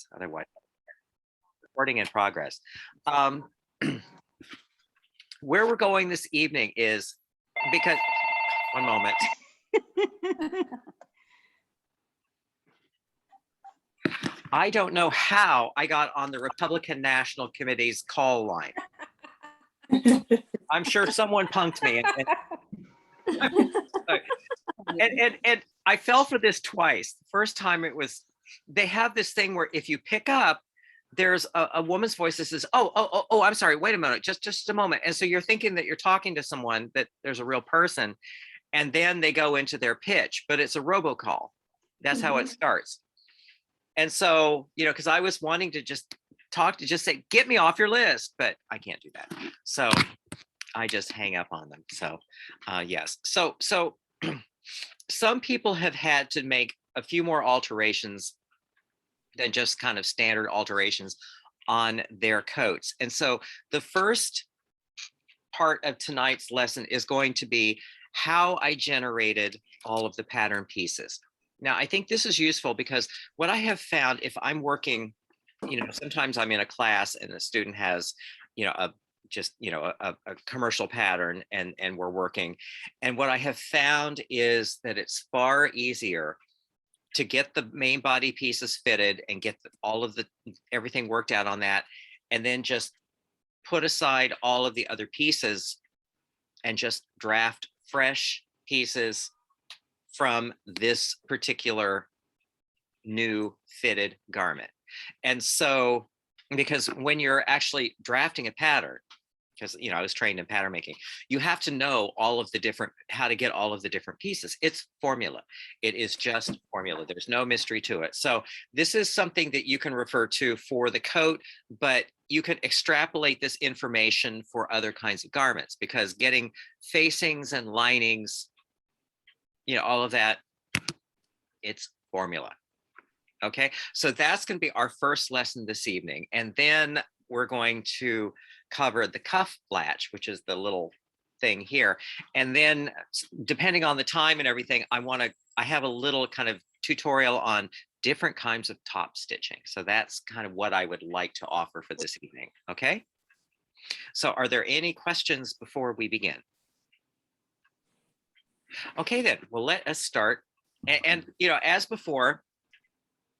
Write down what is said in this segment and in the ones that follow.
questions. Otherwise, recording in progress. Where we're going this evening is because, one moment. I don't know how I got on the Republican National Committee's call line. I'm sure someone punked me. And I fell for this twice. The first time it was, they have this thing where if you pick up, there's a woman's voice that says, oh, I'm sorry, wait a minute, just a moment. And so you're thinking that you're talking to someone, that there's a real person, and then they go into their pitch, but it's a robocall. That's how it starts. And so, you know, because I was wanting to just talk to, just say, get me off your list, but I can't do that. So I just hang up on them. So yes. So some people have had to make a few more alterations than just kind of standard alterations on their coats. And so the first part of tonight's lesson is going to be how I generated all of the pattern pieces. Now, I think this is useful because what I have found, if I'm working, you know, sometimes I'm in a class and a student has, you know, a commercial pattern and we're working. And what I have found is that it's far easier to get the main body pieces fitted and get all of everything worked out on that, and then just put aside all of the other pieces and just draft fresh pieces from this particular new fitted garment. And so, because when you're actually drafting a pattern, because, you know, I was trained in pattern making, you have to know all of the different, how to get all of the different pieces. It's formula. It is just formula. There's no mystery to it. So this is something that you can refer to for the coat, but you can extrapolate this information for other kinds of garments, because getting facings and linings, you know, all of that, it's formula. Okay, so that's going to be our first lesson this evening. And then we're going to cover the cuff latch, which is the little thing here. And then depending on the time and everything, I have a little kind of tutorial on different kinds of top stitching. So that's kind of what I would like to offer for this evening. Okay, so are there any questions before we begin? Okay, then, well, let us start. And you know, as before,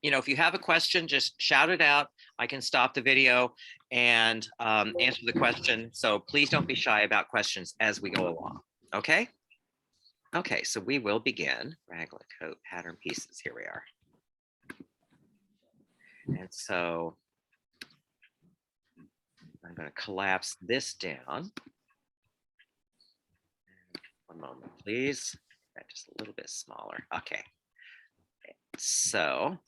you know, if you have a question, just shout it out. I can stop the video and answer the question. So please don't be shy about questions as we go along. Okay. Okay, so we will begin. Raglan coat pattern pieces. Here we are. And so I'm going to collapse this down. One moment, please. Just a little bit smaller. Okay. So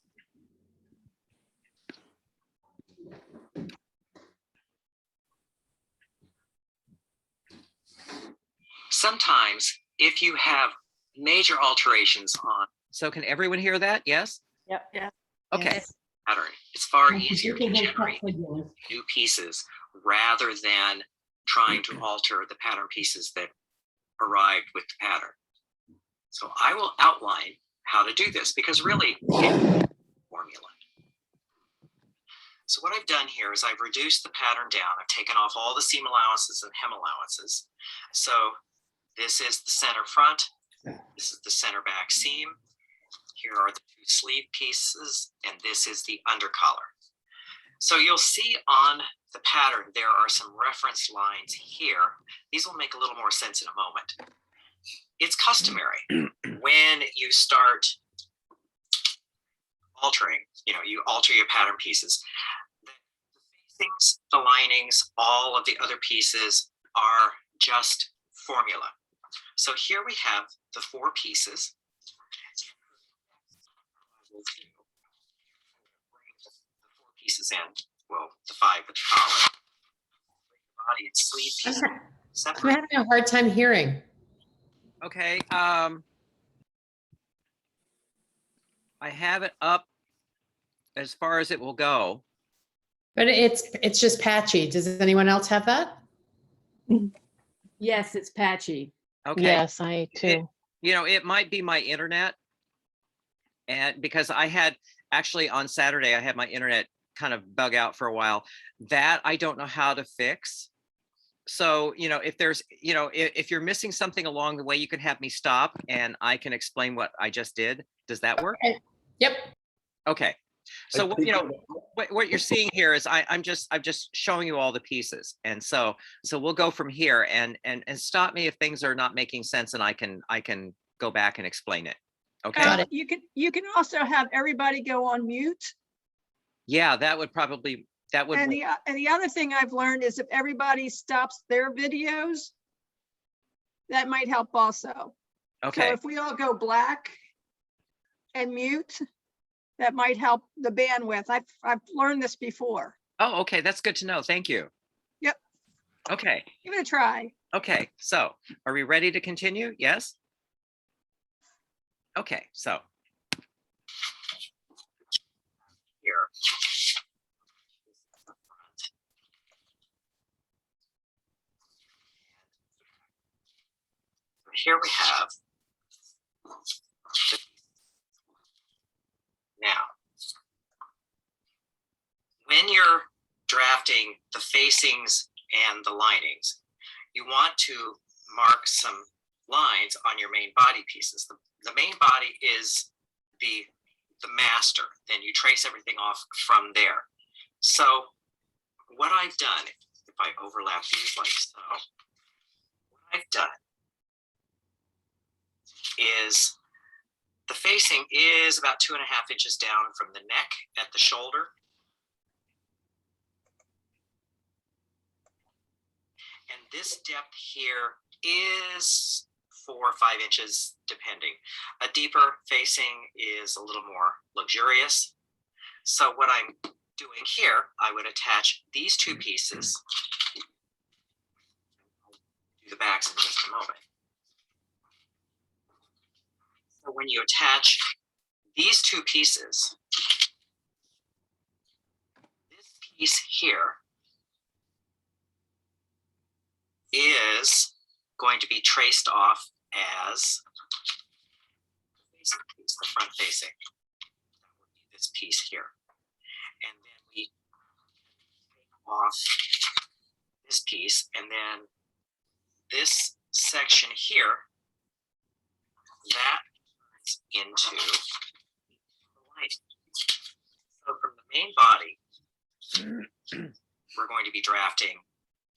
sometimes if you have major alterations on, so can everyone hear that? Yes? Yep. Yeah. Okay. Yes. Pattern. It's far easier to generate new pieces rather than trying to alter the pattern pieces that arrived with the pattern. So I will outline how to do this, because really it's formula. So what I've done here is I've reduced the pattern down. I've taken off all the seam allowances and hem allowances. So this is the center front. This is the center back seam. Here are the two sleeve pieces, and this is the undercollar. So you'll see on the pattern, there are some reference lines here. These will make a little more sense in a moment. It's customary when you start altering, you know, you alter your pattern pieces. The facings, the linings, all of the other pieces are just formula. So here we have the four pieces. We'll bring the four pieces in, well, the five with the collar. Body and sleeve pieces. I'm having a hard time hearing. Okay, I have it up as far as it will go. But it's just patchy. Does anyone else have that? Yes, it's patchy. Okay. Yes, I too. You know, it might be my internet, and because I had actually on Saturday, I had my internet kind of bug out for a while. That I don't know how to fix. So, if there's, if you're missing something along the way, you can have me stop and I can explain what I just did. Does that work? Okay. Yep. Okay. So, I think what you're seeing here is I'm just showing you all the pieces. And so we'll go from here and stop me if things are not making sense and I can go back and explain it. Okay. Got it. You can also have everybody go on mute. Yeah, that would probably, that would, And the other thing I've learned is if everybody stops their videos, that might help also. So okay. if we all go black and mute, that might help the bandwidth. I've learned this before. Oh, okay. That's good to know. Thank you. Yep. Okay. Give it a try. Okay. So are we ready to continue? Yes. Okay. So here. Here we have now. When you're drafting the facings and the linings, you want to mark some lines on your main body pieces. The main body is the master. Then you trace everything off from there. So what I've done, if I overlap these like so, what I've done is the facing is about 2.5 inches down from the neck at the shoulder. And this depth here is 4 or 5 inches, depending. A deeper facing is a little more luxurious. So what I'm doing here, I would attach these two pieces. I'll do the backs in just a moment. So when you attach these two pieces, this piece here is going to be traced off as the front facing. That would be this piece here. And then we take off this piece, and then this section here, that turns into the lining. So from the main body, we're going to be drafting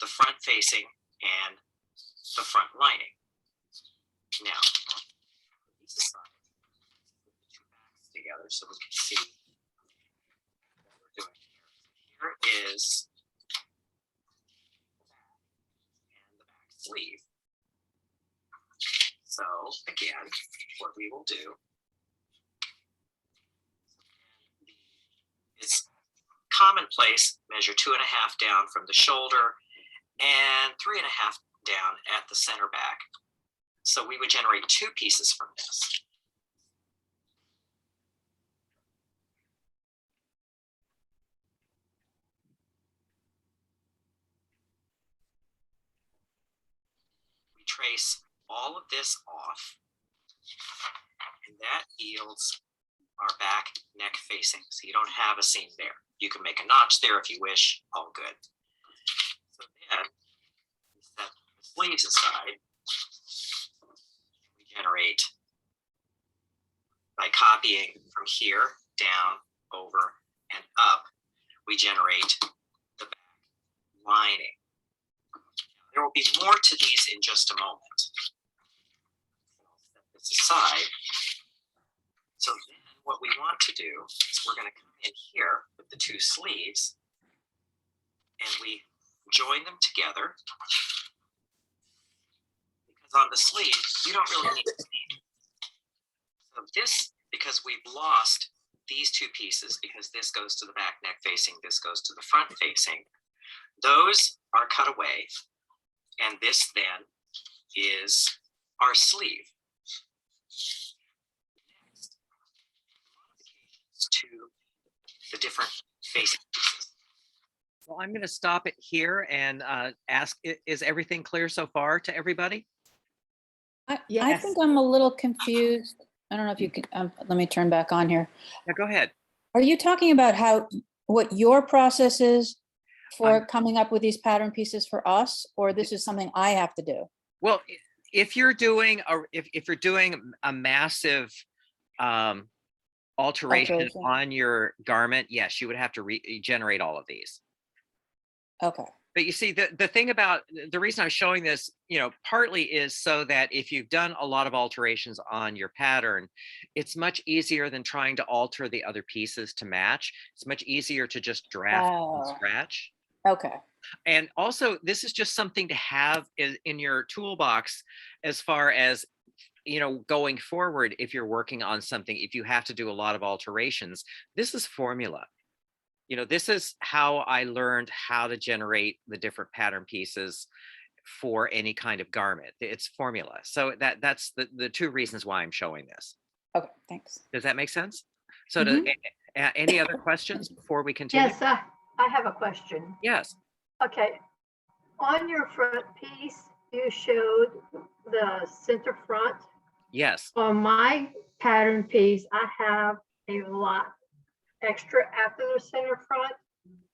the front facing and the front lining. Now, these aside, put the two backs together so we can see what we're doing here. Here is the back and the back sleeve. So again, what we will do is commonplace, measure 2.5 down from the shoulder and 3.5 down at the center back. So we would generate 2 pieces from this. We trace all of this off, and that yields our back neck facing. So you don't have a seam there. You can make a notch there if you wish, all good. So then we set the sleeves aside. We generate by copying from here down, over, and up. We generate the back lining. There will be more to these in just a moment. I'll set this aside. So then what we want to do is we're going to come in here with the 2 sleeves and we join them together, because on the sleeve you don't really need a sleeve. So this, because we've lost these 2 pieces, because this goes to the back neck facing, this goes to the front facing, those are cut away, and this then is our sleeve. Next, modifications to the different facing pieces. Well, I'm going to stop it here and ask, is everything clear so far to everybody? I Yes. think I'm a little confused. I don't know if you can, let me turn back on here. Yeah, go ahead. Are you talking about what your process is for I'm- coming up with these pattern pieces for us, or this is something I have to do? Well, if you're doing if you're doing a massive alteration Alteration. on your garment, yes, you would have to regenerate all of these. Okay, But you see, the thing about the reason I'm showing this, partly is so that if you've done a lot of alterations on your pattern, it's much easier than trying to alter the other pieces to match. It's much easier to just draft from Oh. scratch. okay, And also, this is just something to have in your toolbox as far as, going forward, if you're working on something, if you have to do a lot of alterations, this is formula. This is how I learned how to generate the different pattern pieces for any kind of garment. It's formula. So that's the two reasons why I'm showing this. okay, thanks. Does that make sense? So Mhm. any other questions before we continue? Yes, I have a question. Yes. Okay, on your front piece, you showed the center front. Yes. On my pattern piece, I have a lot extra after the center front.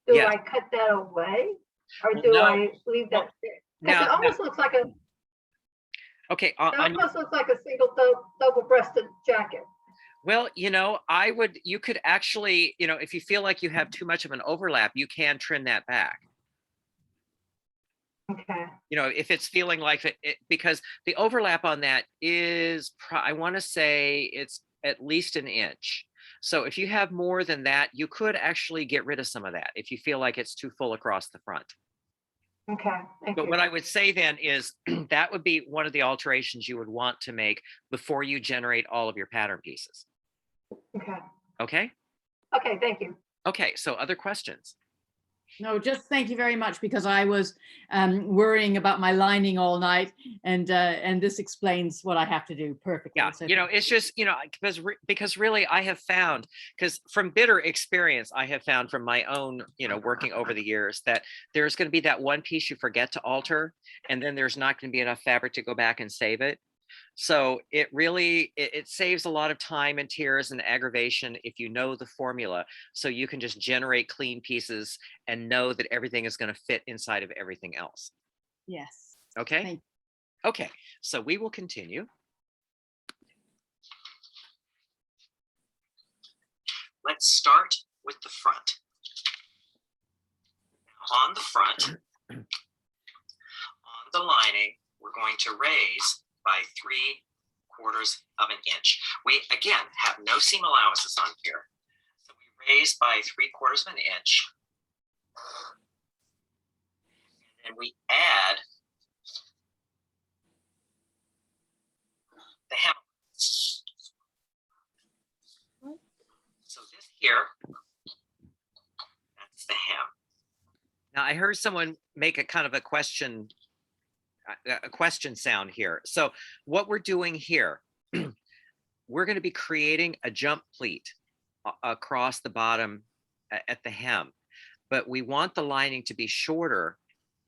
Do Yes. I cut that away or Well, do no. I leave that there? Because Now, it almost looks like a, okay. it almost looks like a single double-breasted jacket. Well, you could actually, if you feel like you have too much of an overlap, you can trim that back. Okay, If it's feeling like it, because the overlap on that is, I want to say it's at least an inch. So if you have more than that, you could actually get rid of some of that if you feel like it's too full across the front. okay, thank But you. what I would say then is that would be one of the alterations you would want to make before you generate all of your pattern pieces. Okay, Okay. okay, thank you. Okay. So other questions? No, just thank you very much, because I was worrying about my lining all night, and this explains what I have to do perfectly. Yeah, So it's just, because really I have found, because from bitter experience, I have found from my own, working over the years, that there's going to be that one piece you forget to alter, and then there's not going to be enough fabric to go back and save it. So it really, it saves a lot of time and tears and aggravation if you know the formula, so you can just generate clean pieces and know that everything is going to fit inside of everything else. yes. Okay. Thank Okay. So we will continue. Let's start with the front. On the front, on the lining, we're going to raise by 3/4 of an inch. We, again, have no seam allowances on here. So we raise by 3/4 of an inch. And we add the hem. So this here, that's the hem. Now I heard someone make a kind of a question sound here. So what we're doing here, we're going to be creating a jump pleat across the bottom at the hem, but we want the lining to be shorter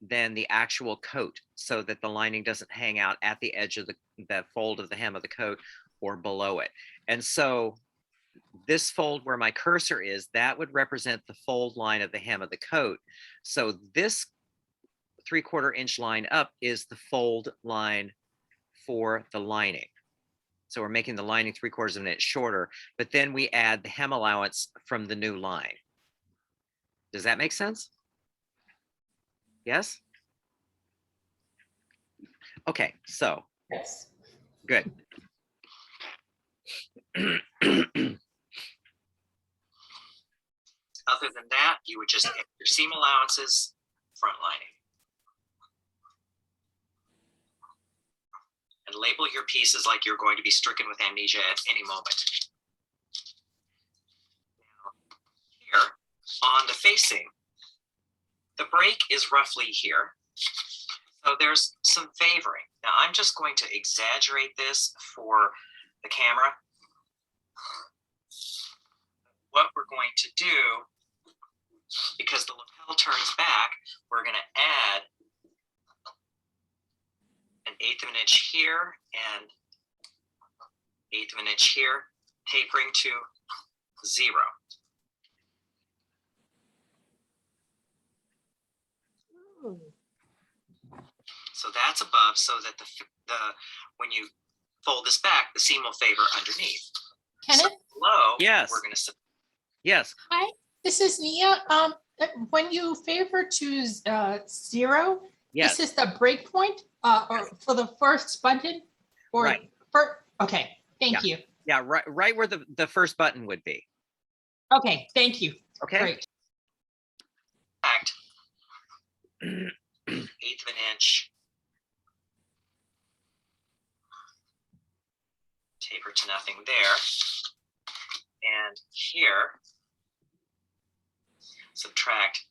than the actual coat, so that the lining doesn't hang out at the edge of the fold of the hem of the coat or below it. And so this fold where my cursor is, that would represent the fold line of the hem of the coat. So this 3/4 inch line up is the fold line for the lining. So we're making the lining 3/4 of an inch shorter, but then we add the hem allowance from the new line. Does that make sense? Yes? Okay, so Yes. good. Other than that, you would just add your seam allowances, front lining. And label your pieces like you're going to be stricken with amnesia at any moment. Now, here on the facing, the break is roughly here. So there's some favoring. Now I'm just going to exaggerate this for the camera. What we're going to do, because the lapel turns back, we're going to add 1/8 of an inch here and 1/8 of an inch here, tapering to 0. So that's above, so that when you fold this back, the seam will favor underneath. Kenneth? Below, Yes. we're going to. Yes. Hi, this is Nia. When you favor to 0, Yes. this is the break point or for the first button? Or Right. Okay, thank you. Yeah. Right where the first button would be. Okay, thank you. Okay. Great. Fact, 1/8 of an inch. Taper to nothing there. And here, subtract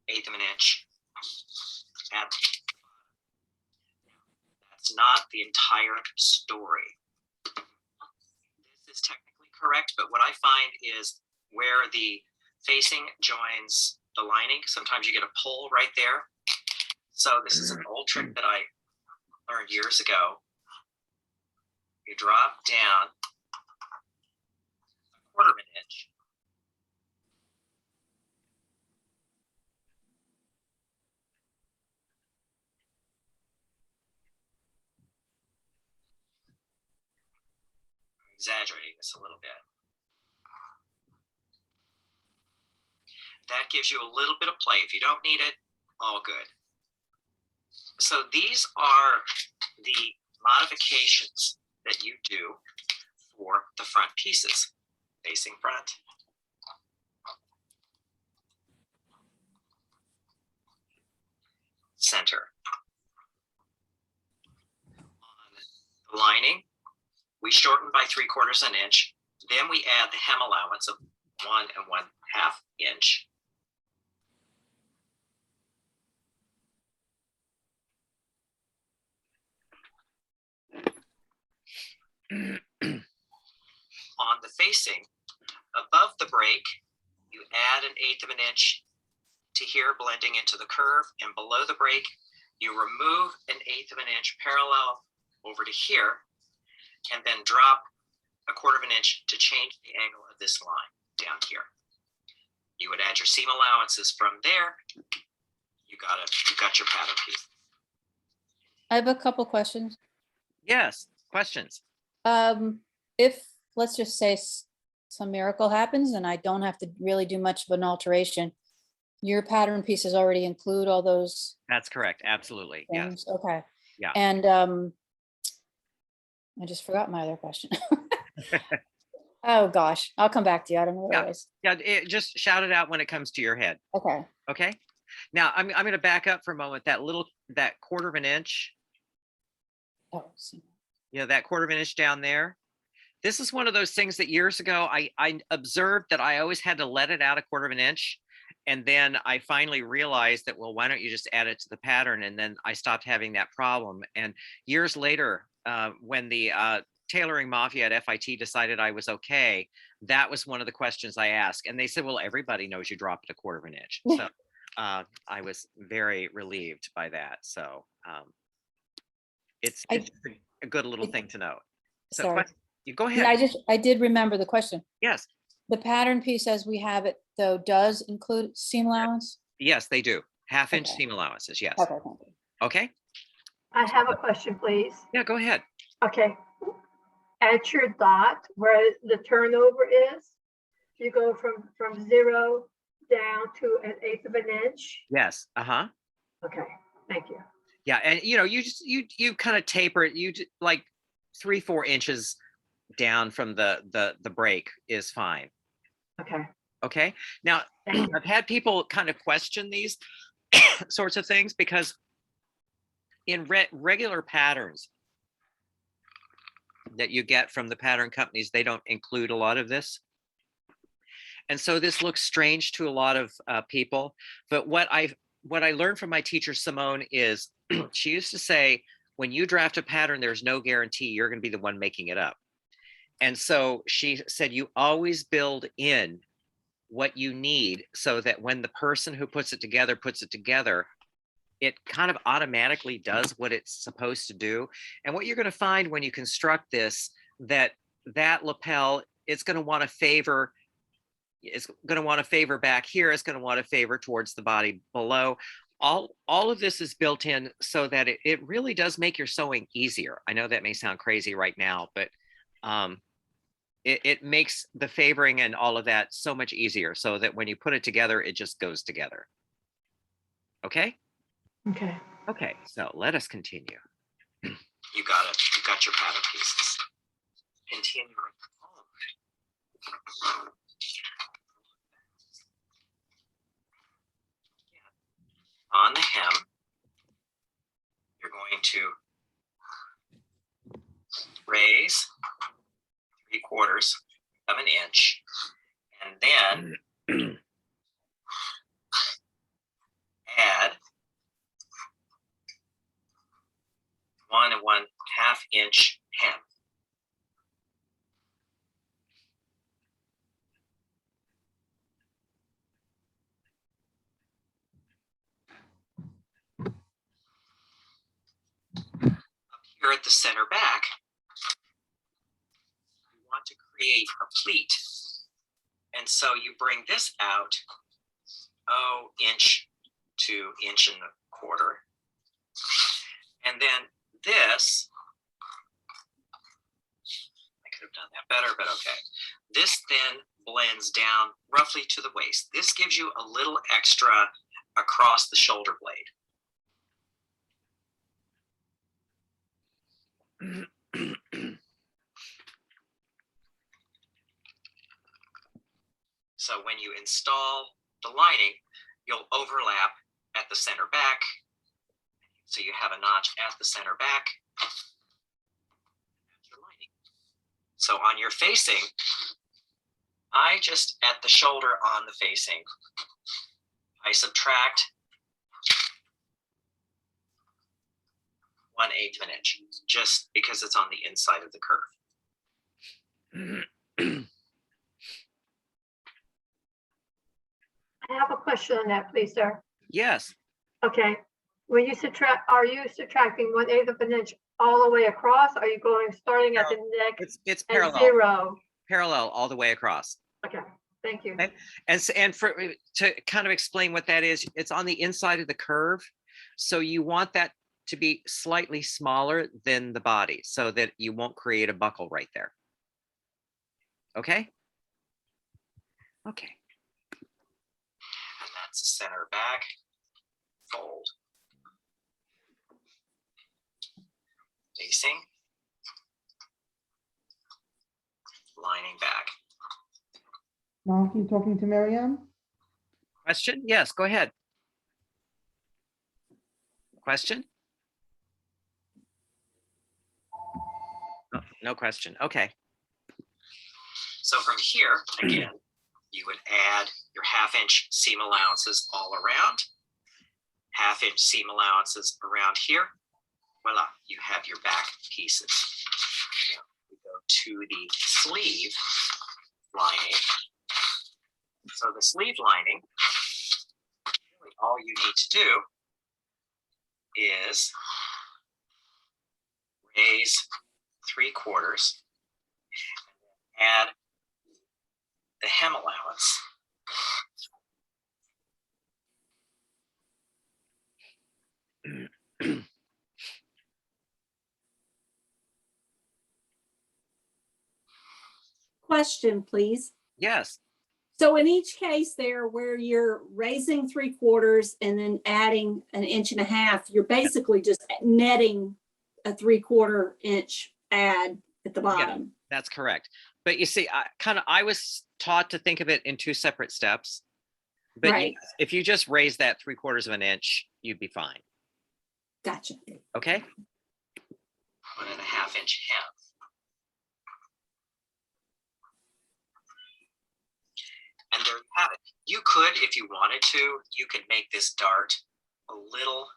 1/8 of an inch. Add. That's not the entire story. This is technically correct, but what I find is where the facing joins the lining, sometimes you get a pull right there. So this is an old trick that I learned years ago. You drop down 1/4 of an inch. I'm exaggerating this a little bit. That gives you a little bit of play. If you don't need it, all good. So these are the modifications that you do for the front pieces, facing front. Center. On the lining, we shorten by 3/4 of an inch. Then we add the hem allowance of 1 1/2 inch. On the facing, above the break, you add 1/8 of an inch to here, blending into the curve, and below the break, you remove 1/8 of an inch parallel over to here, and then drop 1/4 of an inch to change the angle of this line down here. You would add your seam allowances from there. You got your pattern piece. I have a couple questions. Yes. Questions. If, let's just say some miracle happens and I don't have to really do much of an alteration, your pattern pieces already include all those That's correct. Absolutely. Yes. things? Okay. Yeah. And I just forgot my other question. Oh, gosh, I'll come back to you. I don't know what it was. Yeah. Just shout it out when it comes to your head. Okay. Okay. Now I'm going to back up for a moment. That 1/4 of an inch, Oh, see. that 1/4 of an inch down there. This is one of those things that years ago I observed that I always had to let it out 1/4 of an inch. And then I finally realized that, well, why don't you just add it to the pattern? And then I stopped having that problem. And years later, when the tailoring mafia at FIT decided I was okay, that was one of the questions I asked. And they said, well, everybody knows you dropped 1/4 of an inch. So I was very relieved by that. So it's a good little thing to know. So Sorry. you go Yeah, ahead. I did remember the question. Yes. The pattern piece as we have it, though, does include seam allowance? Yes, they do. 1/2 inch Okay. seam allowances. Yes. Okay, thank you. Okay. I have a question, please. Yeah, go ahead. Okay. At your dot where the turnover is, you go from 0 down to 1/8 of an inch. Yes. Uh-huh. Okay, thank you. Yeah. And you kind of taper it. Like 3-4 inches down from the break is fine. Okay, Okay. Now thank you. I've had people kind of question these sorts of things because in regular patterns that you get from the pattern companies, they don't include a lot of this. And so this looks strange to a lot of people. But what I learned from my teacher, Simone, is she used to say, when you draft a pattern, there's no guarantee you're going to be the one making it up. And so she said, you always build in what you need so that when the person who puts it together, it kind of automatically does what it's supposed to do. And what you're going to find when you construct this, that lapel, it's going to want to favor, is going to want to favor back here. It's going to want to favor towards the body below. All of this is built in so that it really does make your sewing easier. I know that may sound crazy right now, but it makes the favoring and all of that so much easier so that when you put it together, it just goes together. Okay? Okay. Okay, so let us continue. You got it. You got your pattern pieces. Continuing on the hem, you're going to raise 3/4 of an inch, and then add 1 1/2 inch hem. Here at the center back, you want to create a pleat. And so you bring this out, inch to 1.25 inches. And then this, I could have done that better, but okay. This then blends down roughly to the waist. This gives you a little extra across the shoulder blade. So when you install the lining, you'll overlap at the center back. So you have a notch at the center back. That's your lining. So on your facing, I just at the shoulder on the facing, I subtract 1/8 of an inch, just because it's on the inside of the curve. I have a question on that, please, sir. Yes. Okay, when you subtract, are you subtracting 1/8 of an inch all the way across? Are you going, starting at the neck It's at parallel. 0? Parallel all the way across. Okay, thank you. Okay. And to kind of explain what that is, it's on the inside of the curve. So you want that to be slightly smaller than the body so that you won't create a buckle right there. Okay? Okay. And that's center back, fold. Facing, lining back. Mark, you talking to Miriam? Question? Yes, go ahead. Question? No question. Okay. So from here, again, you would add your 1/2 inch seam allowances all around, 1/2 inch seam allowances around here. Voila, you have your back pieces. Now we go to the sleeve lining. So the sleeve lining, really all you need to do is raise 3/4, add the hem allowance. Question, please. Yes. So in each case there where you're raising 3/4 and then adding 1.5 inches, you're basically just netting a 3/4 inch add at the bottom. That's correct. But you see, I was taught to think of it in 2 separate steps. But Right. if you just raise that 3/4 of an inch, you'd be fine. Gotcha. Okay. 1.5 inch hem. And there you have it. You could, if you wanted to, you could make this dart a little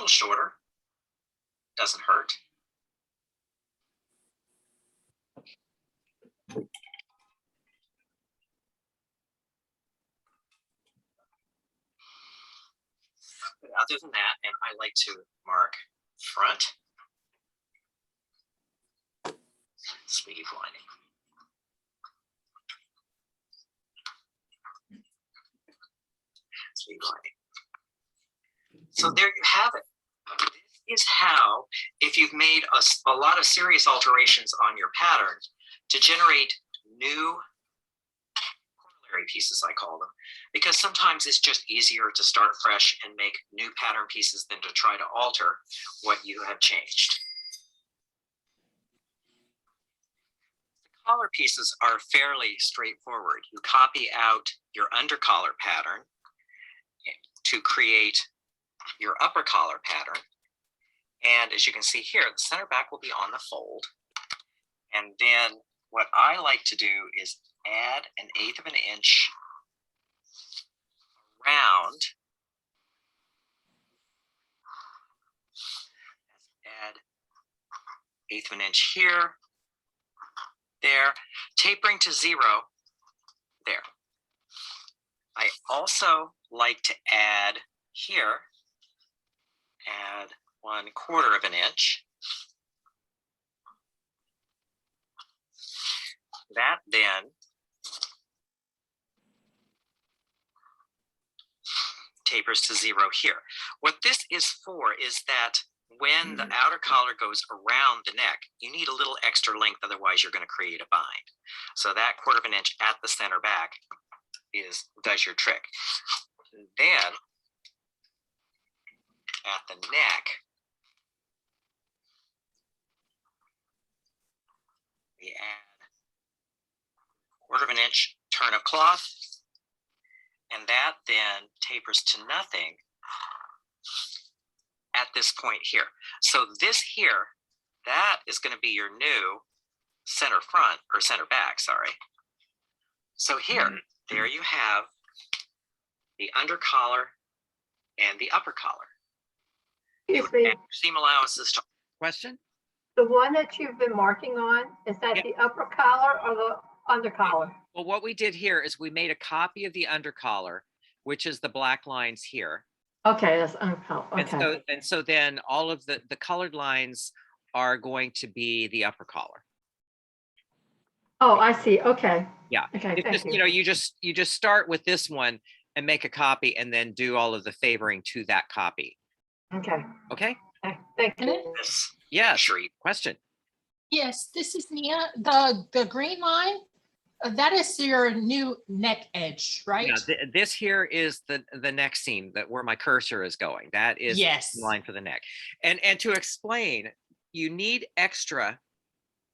shorter. Doesn't hurt. But other than that, and I like to mark front sleeve lining. lining. So there you have it. This is how, if you've made a lot of serious alterations on your pattern, to generate new corollary pieces, I call them, because sometimes it's just easier to start fresh and make new pattern pieces than to try to alter what you have changed. The collar pieces are fairly straightforward. You copy out your under collar pattern to create your upper collar pattern. And as you can see here, the center back will be on the fold. And then what I like to do is add 1/8 of an inch around. Add 1/8 of an inch here, there, tapering to 0 there. I also like to add here, add 1/4 of an inch. That then tapers to 0 here. What this is for is that when the outer collar goes around the neck, you need a little extra length, otherwise you're going to create a bind. So that 1/4 of an inch at the center back does your trick. Then at the neck, we add 1/4 of an inch turn of cloth, and that then tapers to nothing at this point here. So this here, that is going to be your new center front, or center back, sorry. So here, there you have the under collar and the upper collar. Excuse me, Seam allowances. Question? the one that you've been marking on, is that Yeah. the upper collar or the under collar? Well, what we did here is we made a copy of the under collar, which is the black lines here. Okay, that's under collar, okay. And so then all of the colored lines are going to be the upper collar. Oh, I see, okay. Yeah. Okay, It's thank just, you. you know, you just start with this one and make a copy and then do all of the favoring to that copy. Okay, Okay? thank Can I- you. Yeah, sure. Question. Yes, this is Nia. The green line, that is your new neck edge, right? Yeah, this here is the neck seam, that where my cursor is going. That is the Yes. line for the neck. And to explain, you need extra,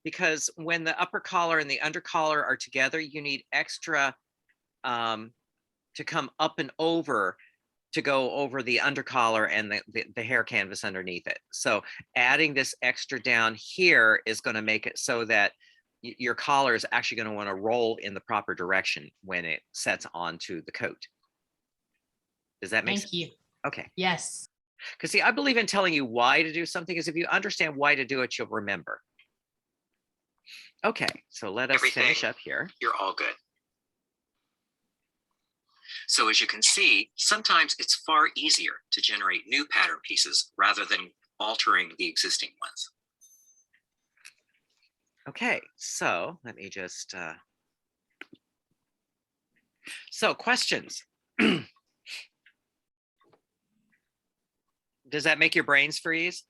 because when the upper collar and the under collar are together, you need extra to come up and over to go over the under collar and the hair canvas underneath it. So adding this extra down here is going to make it so that your collar is actually going to want to roll in the proper direction when it sets onto the coat. Does that make sense? Thank you. Okay. Yes. Because see, I believe in telling you why to do something, because if you understand why to do it, you'll remember. Okay, so let us finish up here. You're all good. So as you can see, sometimes it's far easier to generate new pattern pieces rather than altering the existing ones. Okay, so let me just, so questions. Does that make your brains freeze?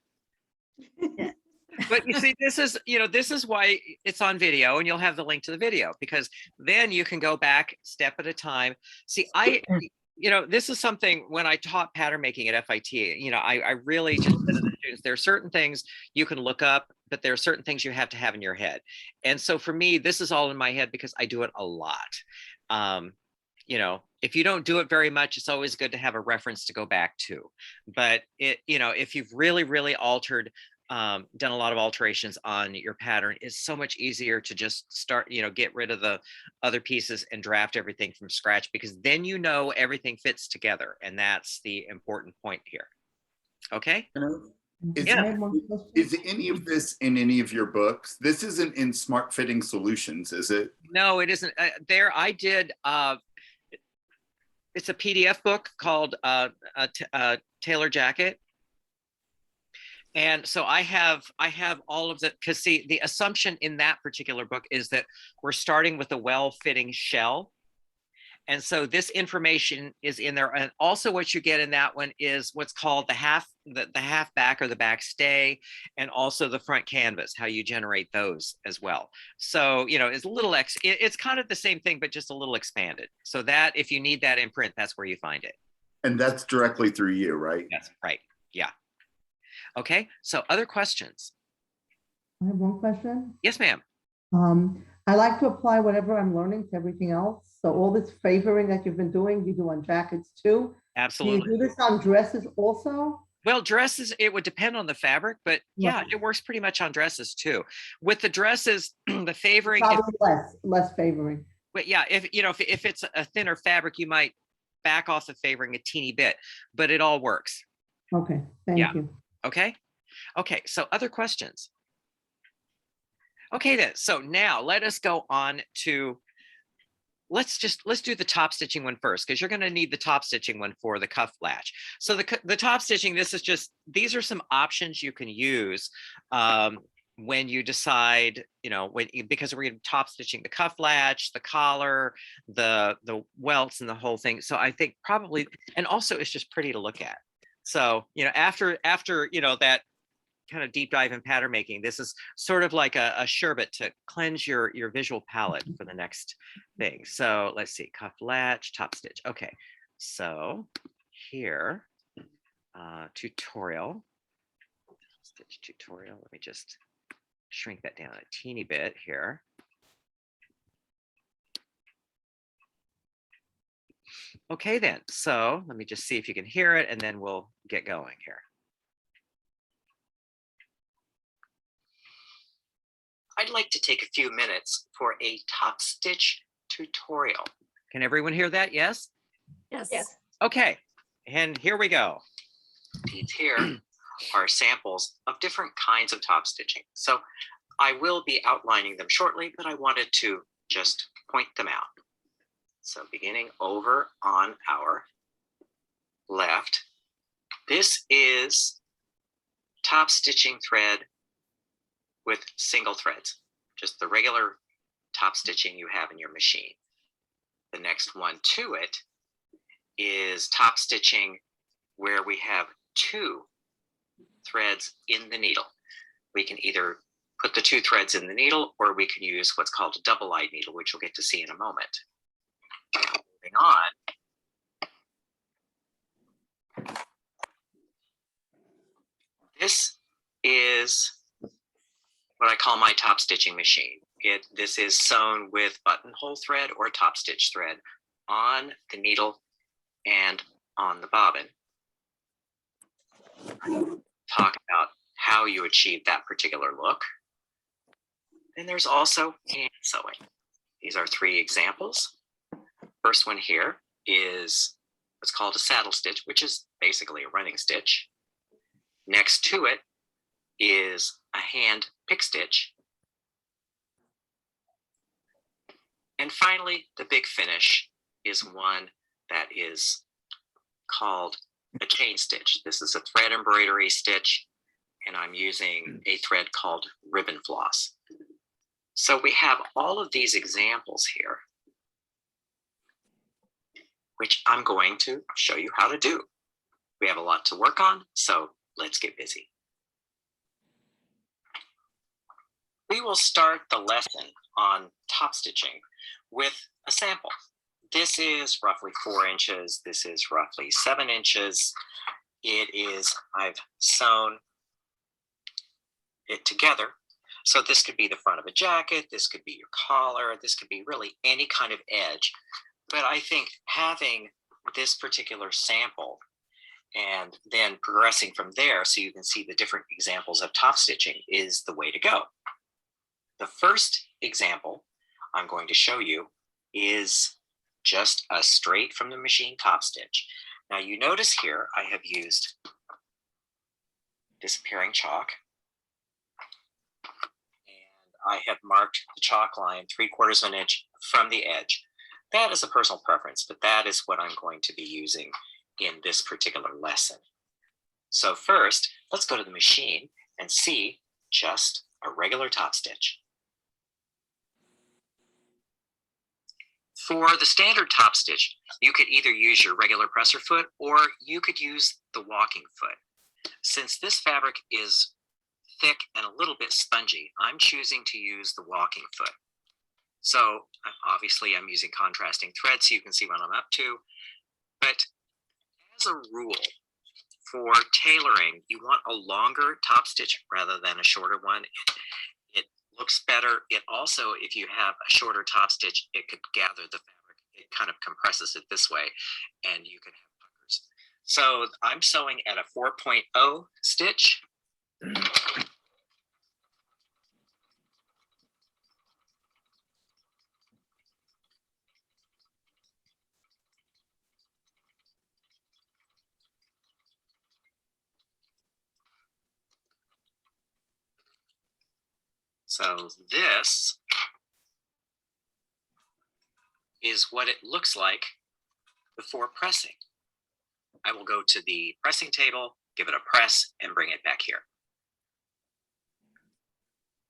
But you see, this is, you know, this is why it's on video, and you'll have the link to the video, because then you can go back step at a time. See, you know, this is something when I taught pattern making at FIT, you know, I really just said to the students, there are certain things you can look up, but there are certain things you have to have in your head. And so for me, this is all in my head because I do it a lot. You know, if you don't do it very much, it's always good to have a reference to go back to. But it, you know, if you've really altered, done a lot of alterations on your pattern, it's so much easier to just start, you know, get rid of the other pieces and draft everything from scratch, because then you know everything fits together, and that's the important point here. Okay. Is, Yeah. I have one question. Is any of this in any of your books? This isn't in Smart Fitting Solutions, is it? No, it isn't. There, I did. It's a PDF book called Tailor Jacket. And so I have all of the, because see, the assumption in that particular book is that we're starting with a well-fitting shell. And so this information is in there. And also what you get in that one is what's called the half back or the back stay, and also the front canvas, how you generate those as well. So, you know, it's a little, it's kind of the same thing, but just a little expanded. So that if you need that in print, that's where you find it. And that's directly through you, right? That's right. Yeah. Okay. So other questions? I have one question. Yes, ma'am. I like to apply whatever I'm learning to everything else. So all this favoring that you've been doing, you do on jackets too. Absolutely. Do you do this on dresses also? Well, dresses, it would depend on the fabric, but yeah, Right. it works pretty much on dresses too. With the dresses, the favoring, Probably less favoring. but yeah, if you know, if it's a thinner fabric, you might back off the favoring a teeny bit, but it all works. Okay, thank Yeah. you. Okay. Okay. So other questions? Okay, then. So now let us go on to, let's do the top stitching one first, because you're going to need the top stitching one for the cuff latch. So the top stitching, this is just, these are some options you can use when you decide, you know, because we're going to top stitching the cuff latch, the collar, the welts, and the whole thing. So I think probably, and also it's just pretty to look at. So, you know, after you know, that kind of deep dive in pattern making, this is sort of like a sherbet to cleanse your visual palette for the next thing. So let's see, cuff latch, top stitch. Okay, so here, tutorial, stitch tutorial. Let me just shrink that down a teeny bit here. Okay then, so let me just see if you can hear it, and then we'll get going here. I'd like to take a few minutes for a top stitch tutorial. Can everyone hear that? Yes? Yes. Okay, and here we go. These here are samples of different kinds of top stitching. So I will be outlining them shortly, but I wanted to just point them out. So beginning over on our left, this is top stitching thread with single threads, just the regular top stitching you have in your machine. The next one to it is top stitching where we have 2 threads in the needle. We can either put the 2 threads in the needle, or we can use what's called a double-eyed needle, which you'll get to see in a moment. Moving on. This is what I call my top stitching machine. This is sewn with buttonhole thread or top stitch thread on the needle and on the bobbin. Talk about how you achieve that particular look. And there's also hand sewing. These are 3 examples. First one here is what's called a saddle stitch, which is basically a running stitch. Next to it is a hand pick stitch. And finally, the big finish is one that is called a chain stitch. This is a thread embroidery stitch, and I'm using a thread called ribbon floss. So we have all of these examples here, which I'm going to show you how to do. We have a lot to work on, so let's get busy. We will start the lesson on top stitching with a sample. This is roughly 4 inches. This is roughly 7 inches. I've sewn it together. So this could be the front of a jacket. This could be your collar. This could be really any kind of edge. But I think having this particular sample and then progressing from there so you can see the different examples of top stitching is the way to go. The first example I'm going to show you is just a straight from the machine top stitch. Now you notice here I have used disappearing chalk, and I have marked the chalk line 3/4 of an inch from the edge. That is a personal preference, but that is what I'm going to be using in this particular lesson. So first, let's go to the machine and see just a regular top stitch. For the standard top stitch, you could either use your regular presser foot or you could use the walking foot. Since this fabric is thick and a little bit spongy, I'm choosing to use the walking foot. So obviously I'm using contrasting thread so you can see what I'm up to. But as a rule, for tailoring, you want a longer top stitch rather than a shorter one. It looks better. It also, if you have a shorter top stitch, it could gather the fabric. It kind of compresses it this way and you can have puckers. So I'm sewing at a 4.0 stitch. So this is what it looks like before pressing. I will go to the pressing table, give it a press, and bring it back here.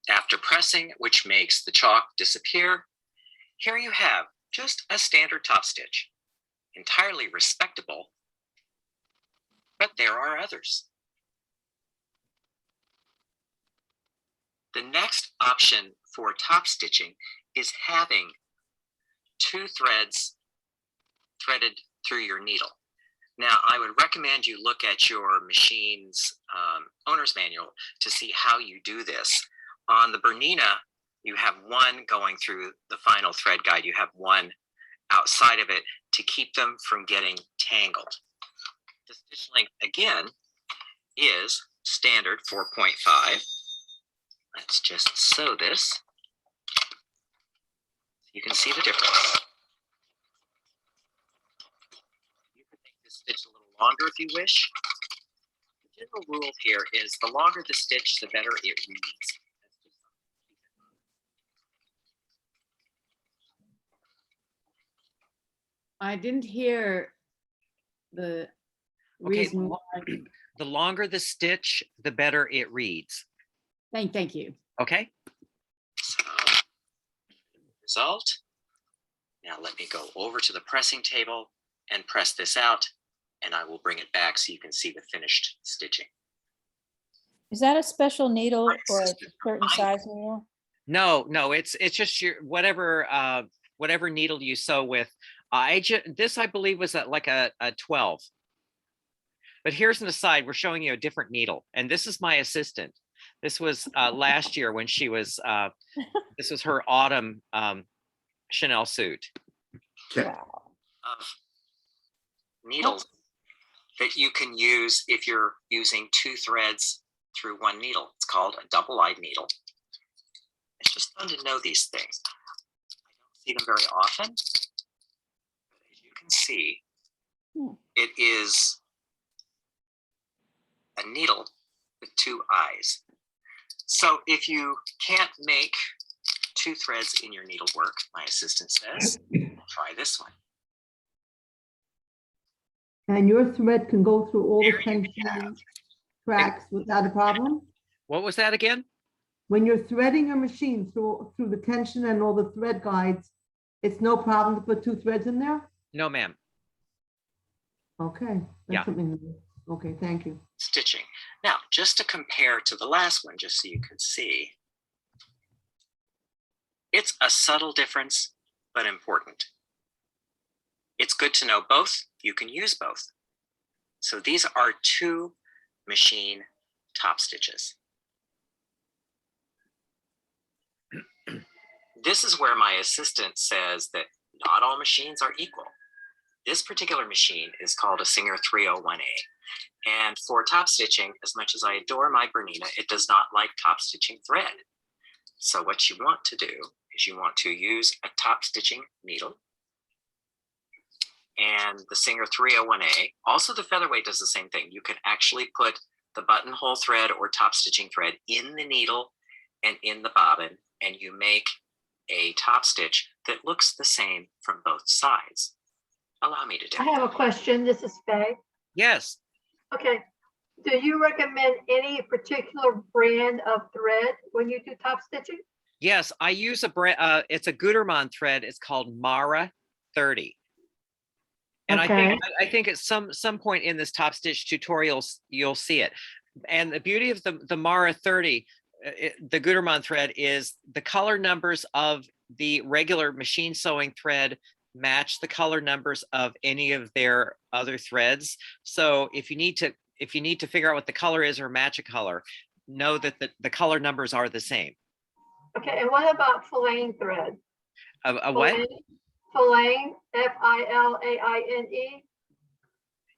After pressing, which makes the chalk disappear, here you have just a standard top stitch. Entirely respectable, but there are others. The next option for top stitching is having two threads threaded through your needle. Now, I would recommend you look at your machine's owner's manual to see how you do this. On the Bernina, you have one going through the final thread guide. You have one outside of it to keep them from getting tangled. The stitch length, again, is standard 4.5. Let's just sew this. You can see the difference. You can make this stitch a little longer if you wish. The general rule here is the longer the stitch, the better it reads. I didn't hear the Okay, reason why. the longer the stitch, the better it reads. Thank you. Okay. So, result. Now let me go over to the pressing table and press this out, and I will bring it back so you can see the finished stitching. Is that a special needle My or a sister- certain size needle? No, it's just your whatever whatever needle you sew with. This I believe was like a 12. But here's an aside, we're showing you a different needle, and this is my assistant. This was last year when she was, this was her autumn Chanel suit. Okay. Needles that you can use if you're using two threads through one needle. It's called a double-eyed needle. It's just fun to know these things. I don't see them very often, but as you can see, it is a needle with two eyes. So if you can't make two threads in your needlework, my assistant says, try this one. And your thread can go through all the There you tension tracks without a problem? What was that again? When you're threading a machine through the tension and all the thread guides, it's no problem to put two threads in there? No, ma'am. Okay. Yeah. That's something new. Okay, thank you. Stitching. Now, just to compare to the last one, just so you can see, it's a subtle difference, but important. It's good to know both. You can use both. So these are two machine top stitches. This is where my assistant says that not all machines are equal. This particular machine is called a Singer 301A. And for top stitching, as much as I adore my Bernina, it does not like top stitching thread. So what you want to do is you want to use a top stitching needle. And the Singer 301A, also the Featherweight does the same thing. You can actually put the buttonhole thread or top stitching thread in the needle and in the bobbin, and you make a top stitch that looks the same from both sides. Allow me to do I have a question. This is Faye. Yes. Okay. Do you recommend any particular brand of thread when you do top stitching? Yes, I use a brand, it's a Gutermann thread. It's called Mara, 30. And Okay. I think at some point in this top stitch tutorials, you'll see it. And the beauty of the Mara 30, the Gutermann thread, is the color numbers of the regular machine sewing thread match the color numbers of any of their other threads. So if you need to figure out what the color is or match a color, know that the color numbers are the same. Okay, and what about filane thread? A what? Filane, F-I-L-A-I-N-E.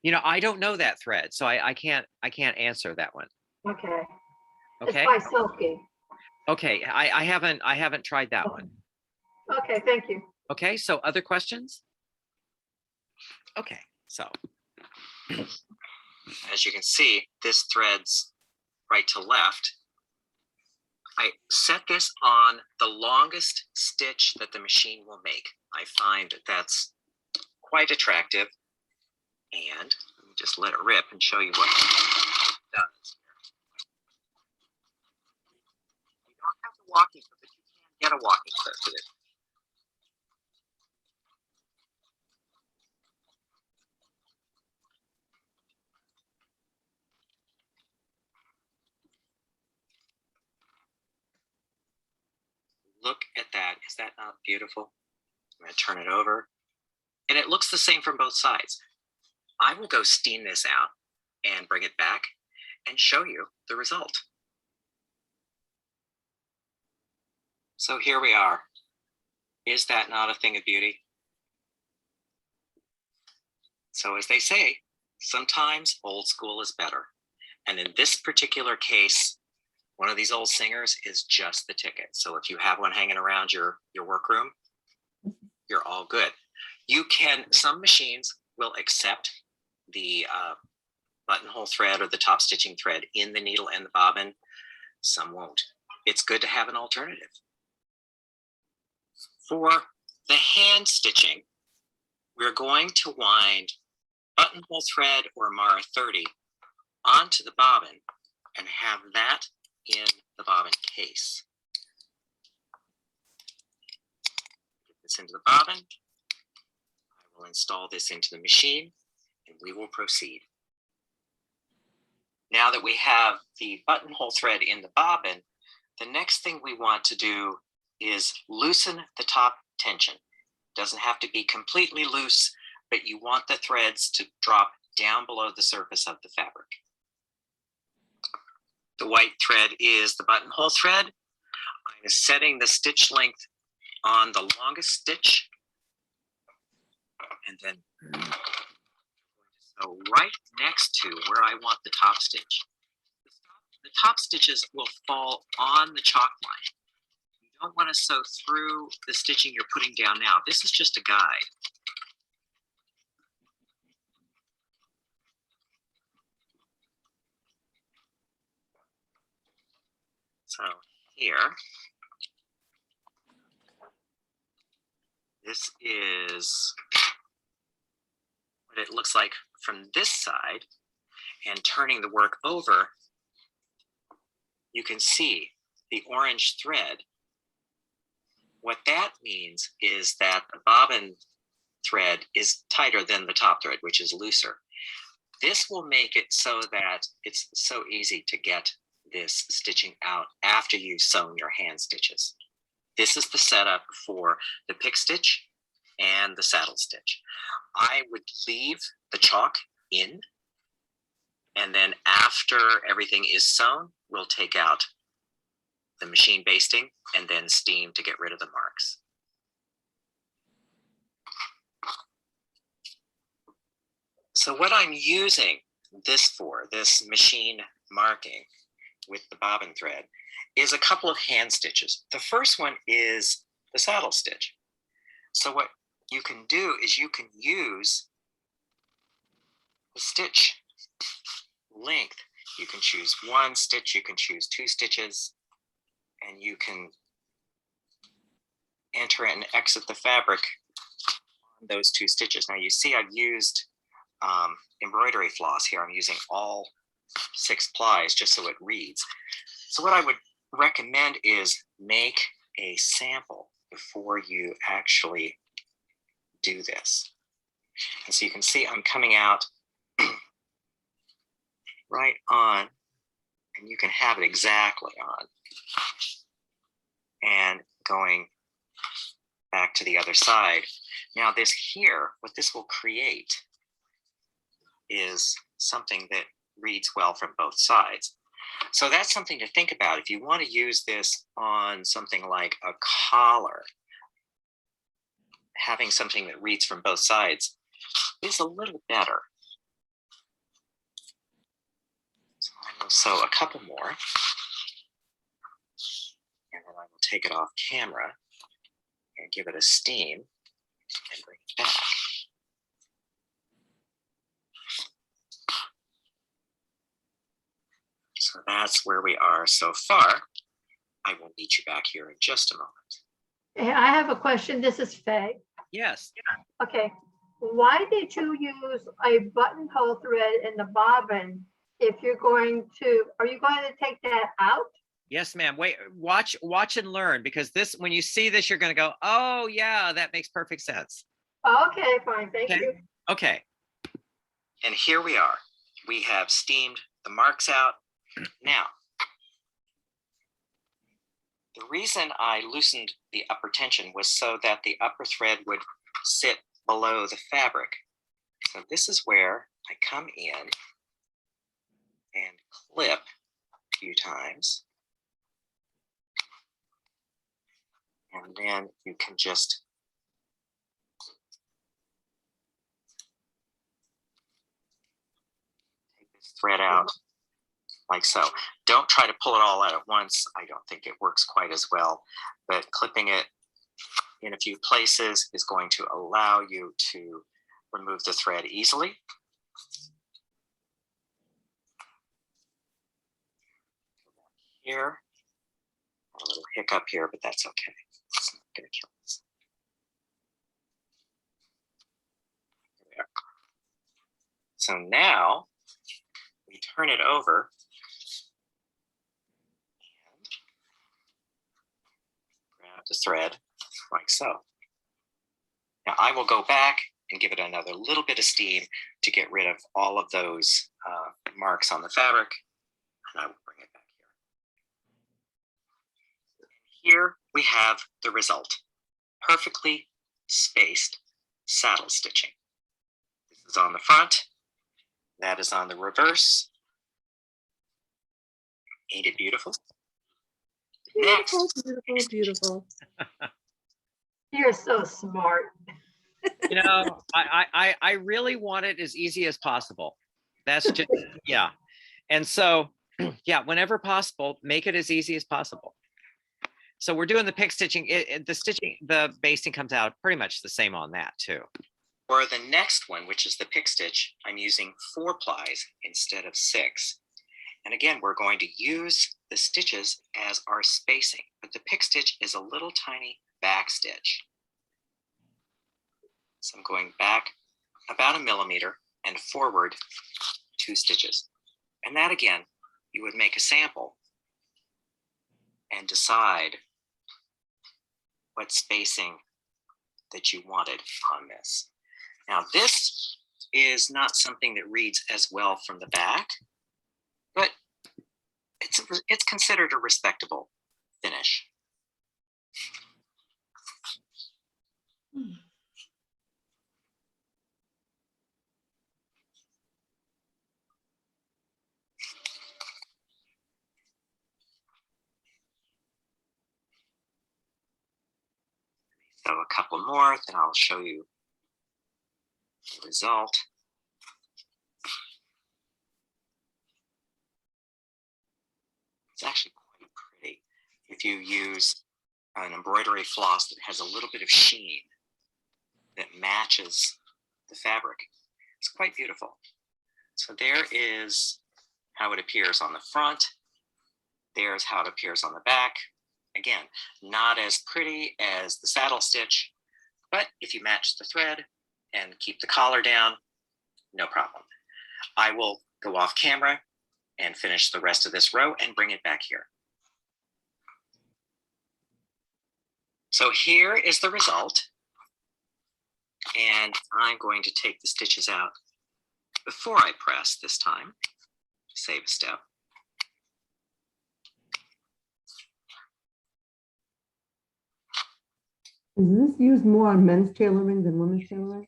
You know, I don't know that thread, so I can't answer that one. Okay. Okay. It's by Silky. Okay, I haven't tried that one. Okay, thank you. Okay, so other questions? Okay, so as you can see, this threads right to left. I set this on the longest stitch that the machine will make. I find that's quite attractive. And let me just let it rip and show you what it does. You don't have the walking clip, but you can get a walking clip for this. Look at that. Is that not beautiful? I'm going to turn it over. And it looks the same from both sides. I will go steam this out and bring it back and show you the result. So here we are. Is that not a thing of beauty? So as they say, sometimes old school is better. And in this particular case, one of these old singers is just the ticket. So if you have one hanging around your workroom, you're all good. You can, some machines will accept the buttonhole thread or the top stitching thread in the needle and the bobbin. Some won't. It's good to have an alternative. For the hand stitching, we're going to wind buttonhole thread or Mara 30 onto the bobbin and have that in the bobbin case. Get this into the bobbin. I will install this into the machine and we will proceed. Now that we have the buttonhole thread in the bobbin, the next thing we want to do is loosen the top tension. Doesn't have to be completely loose, but you want the threads to drop down below the surface of the fabric. The white thread is the buttonhole thread. I'm setting the stitch length on the longest stitch. And then so right next to where I want the top stitch. The top stitches will fall on the chalk line. You don't want to sew through the stitching you're putting down now. This is just a guide. So here, this is what it looks like from this side, and turning the work over, you can see the orange thread. What that means is that the bobbin thread is tighter than the top thread, which is looser. This will make it so that it's so easy to get this stitching out after you've sewn your hand stitches. This is the setup for the pick stitch and the saddle stitch. I would leave the chalk in, and then after everything is sewn, we'll take out the machine basting and then steam to get rid of the marks. So what I'm using this for, this machine marking with the bobbin thread, is a couple of hand stitches. The first one is the saddle stitch. So what you can do is you can use the stitch length. You can choose one stitch, you can choose 2 stitches, and you can enter and exit the fabric on those 2 stitches. Now you see I've used embroidery floss here. I'm using all 6 plies just so it reads. So what I would recommend is make a sample before you actually do this. And so you can see I'm coming out right on, and you can have it exactly on, and going back to the other side. Now this here, what this will create is something that reads well from both sides. So that's something to think about. If you want to use this on something like a collar, having something that reads from both sides is a little better. So I will sew a couple more, and then I will take it off camera and give it a steam and bring it back. So that's where we are so far. I will meet you back here in just a moment. Hey, I have a question. This is Faye. Yes. Okay, why did you use a buttonhole thread in the bobbin if you're going to, are you going to take that out? Yes, ma'am. Wait, watch and learn, because this, when you see this, you're going to go, oh yeah, that makes perfect sense. Okay, fine, thank Okay. you. Okay. And here we are. We have steamed the marks out. Now, the reason I loosened the upper tension was so that the upper thread would sit below the fabric. So this is where I come in and clip a few times. And then you can just take this thread out like so. Don't try to pull it all out at once. I don't think it works quite as well, but clipping it in a few places is going to allow you to remove the thread easily. Here, a little hiccup here, but that's okay. It's not going to kill us. There. So now we turn it over and grab the thread like so. Now I will go back and give it another little bit of steam to get rid of all of those marks on the fabric, and I will bring it back here. Here we have the result. Perfectly spaced saddle stitching. This is on the front, that is on the reverse. Ain't it beautiful? Beautiful, Next. beautiful, beautiful. You're so smart. You know, I really want it as easy as possible. That's just, yeah. And so, yeah, whenever possible, make it as easy as possible. So we're doing the pick stitching. The stitching, the basting comes out pretty much the same on that too. For the next one, which is the pick stitch, I'm using 4 plies instead of 6. And again, we're going to use the stitches as our spacing, but the pick stitch is a little tiny back stitch. So I'm going back about 1 millimeter and forward 2 stitches. And that again, you would make a sample and decide what spacing that you wanted on this. Now this is not something that reads as well from the back, but it's considered a respectable finish. So a couple more, then I'll show you the result. It's actually quite pretty. If you use an embroidery floss that has a little bit of sheen that matches the fabric, it's quite beautiful. So there is how it appears on the front. There's how it appears on the back. Again, not as pretty as the saddle stitch, but if you match the thread and keep the collar down, no problem. I will go off camera and finish the rest of this row and bring it back here. So here is the result. And I'm going to take the stitches out before I press this time to save a step. Is this used more on men's tailoring than women's tailoring?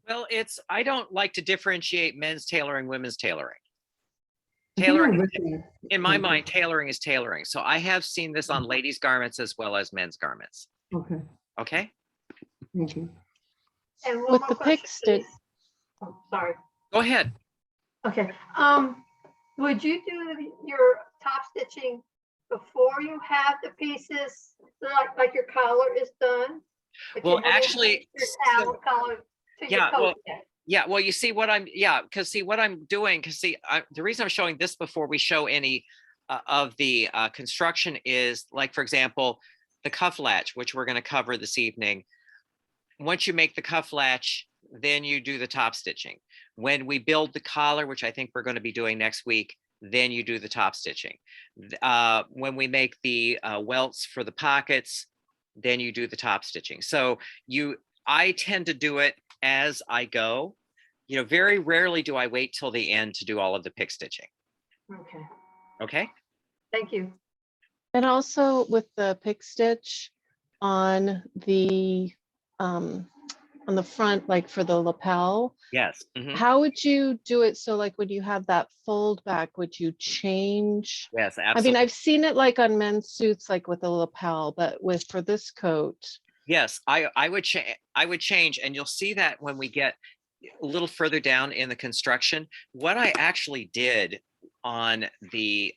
Well, I don't like to differentiate men's tailoring, women's tailoring. I think I Tailoring, read that. in my mind, tailoring is tailoring. So I have seen this on ladies' garments as well as men's garments. Okay, Okay, thank you. And one With more the question, pick stitch, please. Oh, sorry. go ahead. Okay, would you do your top stitching before you have the pieces, like your collar is done? But you Well, haven't actually, your towel collar to your yeah, well, coat yet. yeah, well, you see what because see what I'm doing, because see, the reason I'm showing this before we show any of the construction is, like, for example, the cuff latch, which we're going to cover this evening. Once you make the cuff latch, then you do the top stitching. When we build the collar, which I think we're going to be doing next week, then you do the top stitching. When we make the welts for the pockets, then you do the top stitching. So I tend to do it as I go. You know, very rarely do I wait till the end to do all of the pick stitching. Okay, Okay. thank you. and also with the pick stitch on the front, like for the lapel, Yes. Mhm. how would you do it? So like when you have that fold back, would you change? Yes, I mean, absolutely. I've seen it like on men's suits, like with a lapel, but for this coat, Yes, I would change, and you'll see that when we get a little further down in the construction. What I actually did on the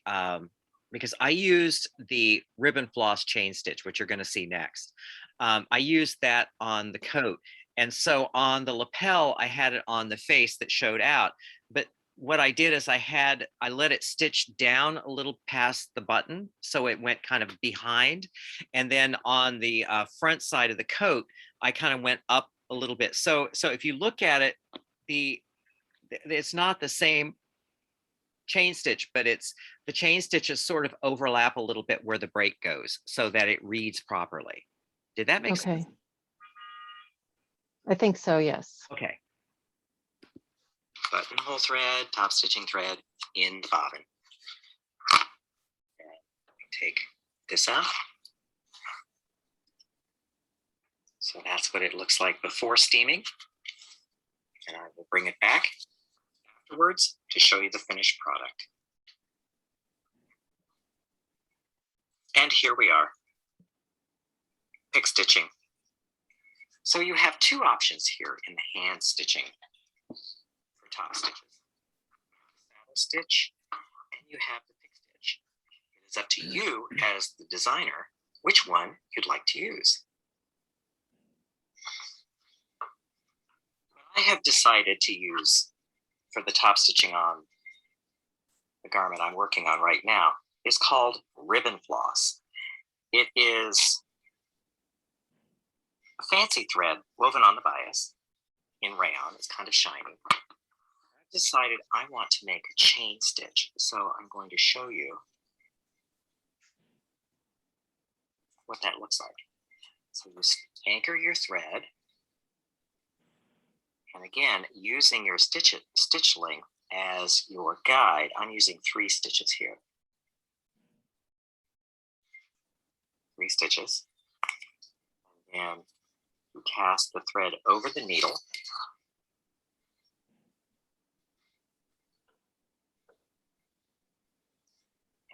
because I used the ribbon floss chain stitch, which you're going to see next. I used that on the coat, and so on the lapel, I had it on the face that showed out. But what I did is I let it stitch down a little past the button, so it went kind of behind, and then on the front side of the coat, I kind of went up a little bit. So if you look at it, it's not the same chain stitch, but the chain stitches sort of overlap a little bit where the break goes, so that it reads properly. Did that make okay. sense? I think so, yes. Okay. Buttonhole thread, top stitching thread in the bobbin. Take this out. So that's what it looks like before steaming. And I will bring it back afterwards to show you the finished product. And here we are. Pick stitching. So you have two options here in the hand stitching for top stitches. Saddle stitch, and you have the pick stitch. It is up to you as the designer which one you'd like to use. What I have decided to use for the top stitching on the garment I'm working on right now is called ribbon floss. It is a fancy thread woven on the bias in rayon. It's kind of shiny. I've decided I want to make a chain stitch, so I'm going to show you what that looks like. So you anchor your thread, and again, using your stitch length as your guide, I'm using 3 stitches here. 3 stitches, and then you cast the thread over the needle.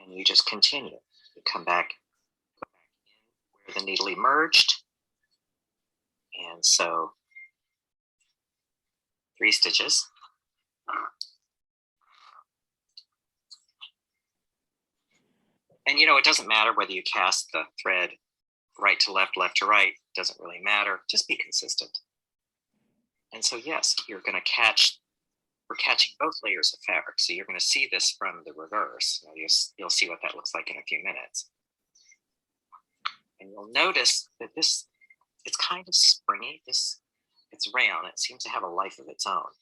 And you just continue. You come back in where the needle emerged. And so 3 stitches. And you know, it doesn't matter whether you cast the thread right to left, left to right, doesn't really matter. Just be consistent. And so yes, we're catching both layers of fabric. So you're going to see this from the reverse. You'll see what that looks like in a few minutes. And you'll notice that it's kind of springy. It's rayon. It seems to have a life of its own.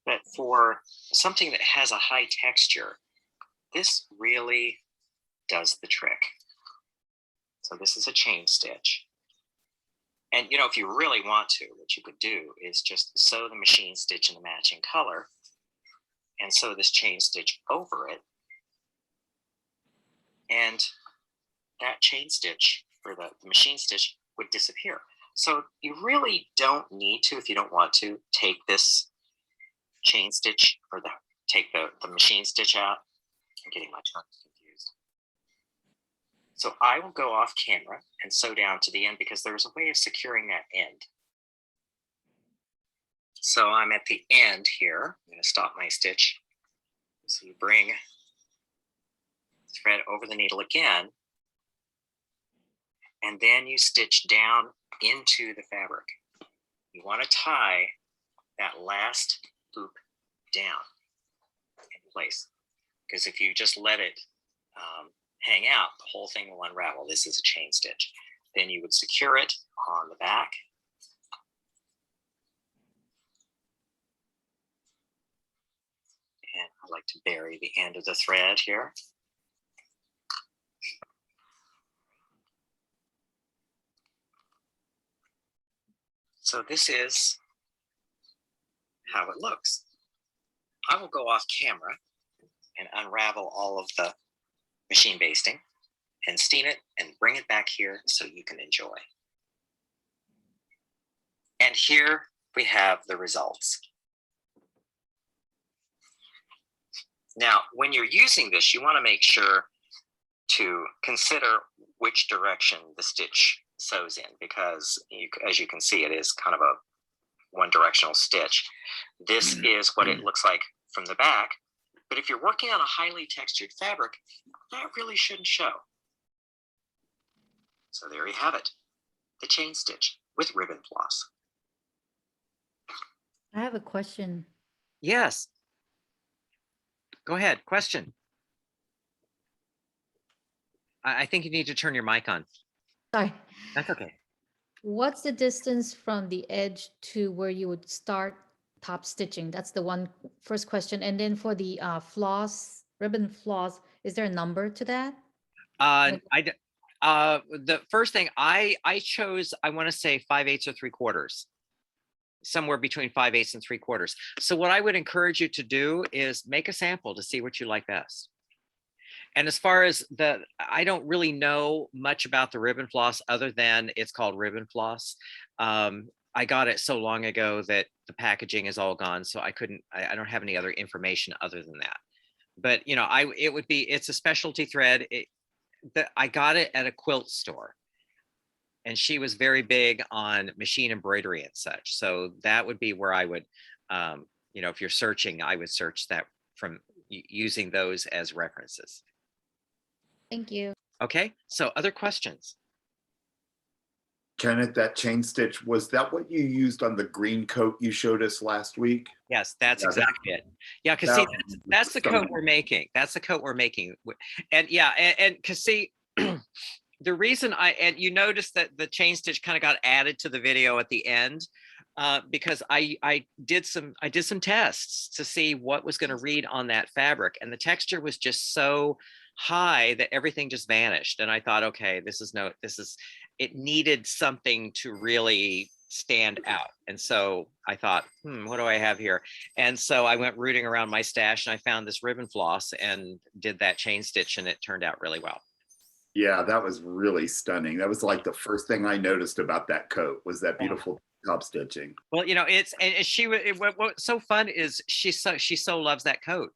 But for something that has a high texture, this really does the trick. So this is a chain stitch. And you know, if you really want to, what you could do is just sew the machine stitch in the matching color and sew this chain stitch over it. And that chain stitch, or the machine stitch, would disappear. So you really don't need to, if you don't want to, take this chain stitch or take the machine stitch out. I'm getting my terms confused. So I will go off camera and sew down to the end because there's a way of securing that end. So I'm at the end here. I'm going to stop my stitch. So you bring thread over the needle again, and then you stitch down into the fabric. You want to tie that last loop down in place, because if you just let it hang out, the whole thing will unravel. This is a chain stitch. Then you would secure it on the back. And I like to bury the end of the thread here. So this is how it looks. I will go off camera and unravel all of the machine basting and steam it and bring it back here so you can enjoy. And here we have the results. Now, when you're using this, you want to make sure to consider which direction the stitch sews in, because as you can see, it is kind of a one-directional stitch. This is what it looks like from the back. But if you're working on a highly textured fabric, that really shouldn't show. So there you have it, the chain stitch with ribbon floss. I have a question. Yes. Go ahead, question. I think you need to turn your mic on. Sorry. That's okay. What's the distance from the edge to where you would start top stitching? That's the first question. And then for the floss, ribbon floss, is there a number to that? The first thing I chose, I want to say 5/8 or 3/4, somewhere between 5/8 and 3/4. So what I would encourage you to do is make a sample to see what you like best. And as far as I don't really know much about the ribbon floss other than it's called ribbon floss. I got it so long ago that the packaging is all gone. So I don't have any other information other than that. But you know, it's a specialty thread. I got it at a quilt store. And she was very big on machine embroidery and such. So that would be where I would, you know, if you're searching, I would search that from using those as references. Thank you. Okay, so other questions? Kenneth, that chain stitch, was that what you used on the green coat you showed us last week? Yes, that's exactly it. Yeah, because see, that's the coat we're making. That's the coat we're making. And yeah, and because see, the reason and you notice that the chain stitch kind of got added to the video at the end, because I did some tests to see what was going to read on that fabric, and the texture was just so high that everything just vanished. And I thought, okay, it needed something to really stand out. And so I thought, what do I have here? And so I went rooting around my stash and I found this ribbon floss and did that chain stitch, and it turned out really well. Yeah, that was really stunning. That was like the first thing I noticed about that coat was that beautiful top stitching. Well, you know, what's so fun is she so loves that coat.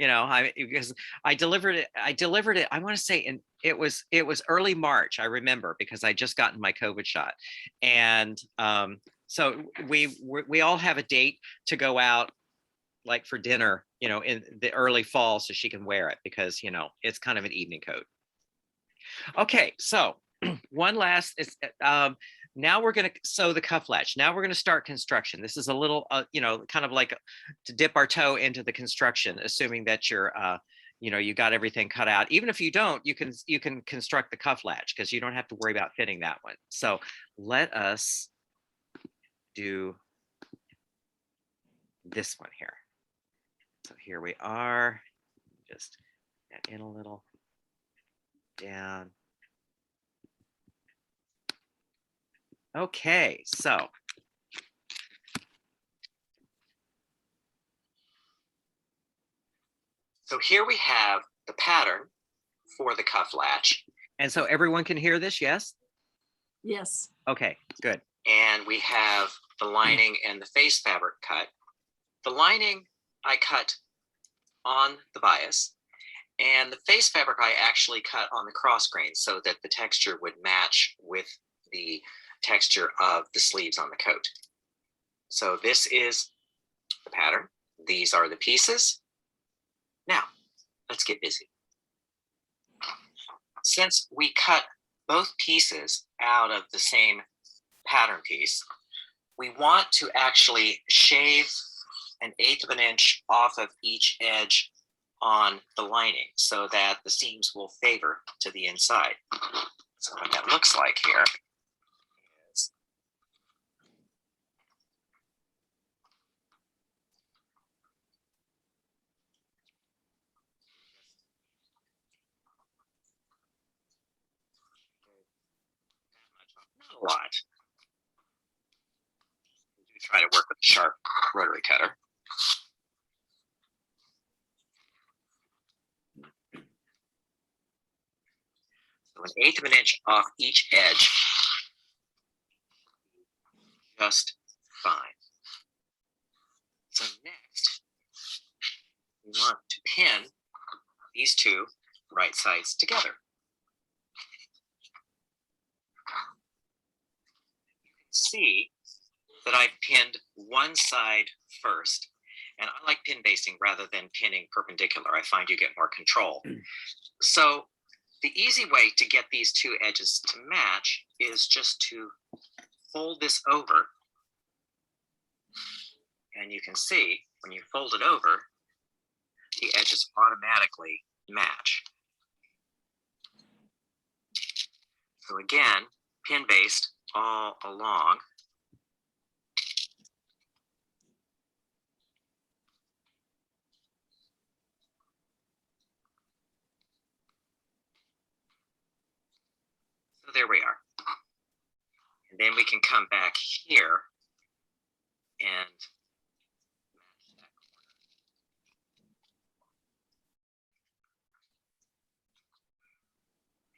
You know, because I delivered it. I want to say, it was early March. I remember because I just gotten my COVID shot, and so we all have a date to go out, like for dinner, you know, in the early fall, so she can wear it because you know it's kind of an evening coat. Okay, so one last is now we're going to sew the cuff latch. Now we're going to start construction. This is a little, you know, kind of like to dip our toe into the construction, assuming that you're, you know, you got everything cut out. Even if you don't, you can construct the cuff latch because you don't have to worry about fitting that one. So let us do this one here. So here we are. Just get in a little, down. Okay, so. So here we have the pattern for the cuff latch. And so everyone can hear this, yes? Yes. Okay, good. And we have the lining and the face fabric cut. The lining I cut on the bias, and the face fabric I actually cut on the cross grain so that the texture would match with the texture of the sleeves on the coat. So this is the pattern. These are the pieces. Now, let's get busy. Since we cut both pieces out of the same pattern piece, we want to actually shave 1/8 of an inch off of each edge on the lining so that the seams will favor to the inside. So what that looks like here is not a lot. You try to work with a sharp rotary cutter. So 1/8 of an inch off each edge, just fine. So next, we want to pin these two right sides together. You can see that I've pinned one side first. And I like pin basting rather than pinning perpendicular. I find you get more control. So the easy way to get these two edges to match is just to fold this over. And you can see when you fold it over, the edges automatically match. So again, pin based all along. So there we are. And then we can come back here and match that corner.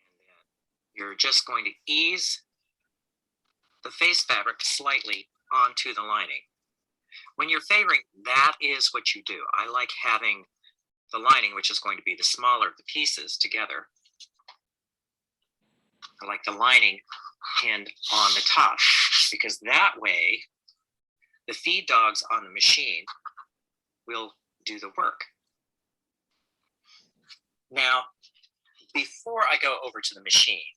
And then you're just going to ease the face fabric slightly onto the lining. When you're favoring, that is what you do. I like having the lining, which is going to be the smaller of the pieces, together. I like the lining pinned on the top, because that way the feed dogs on the machine will do the work. Now, before I go over to the machine,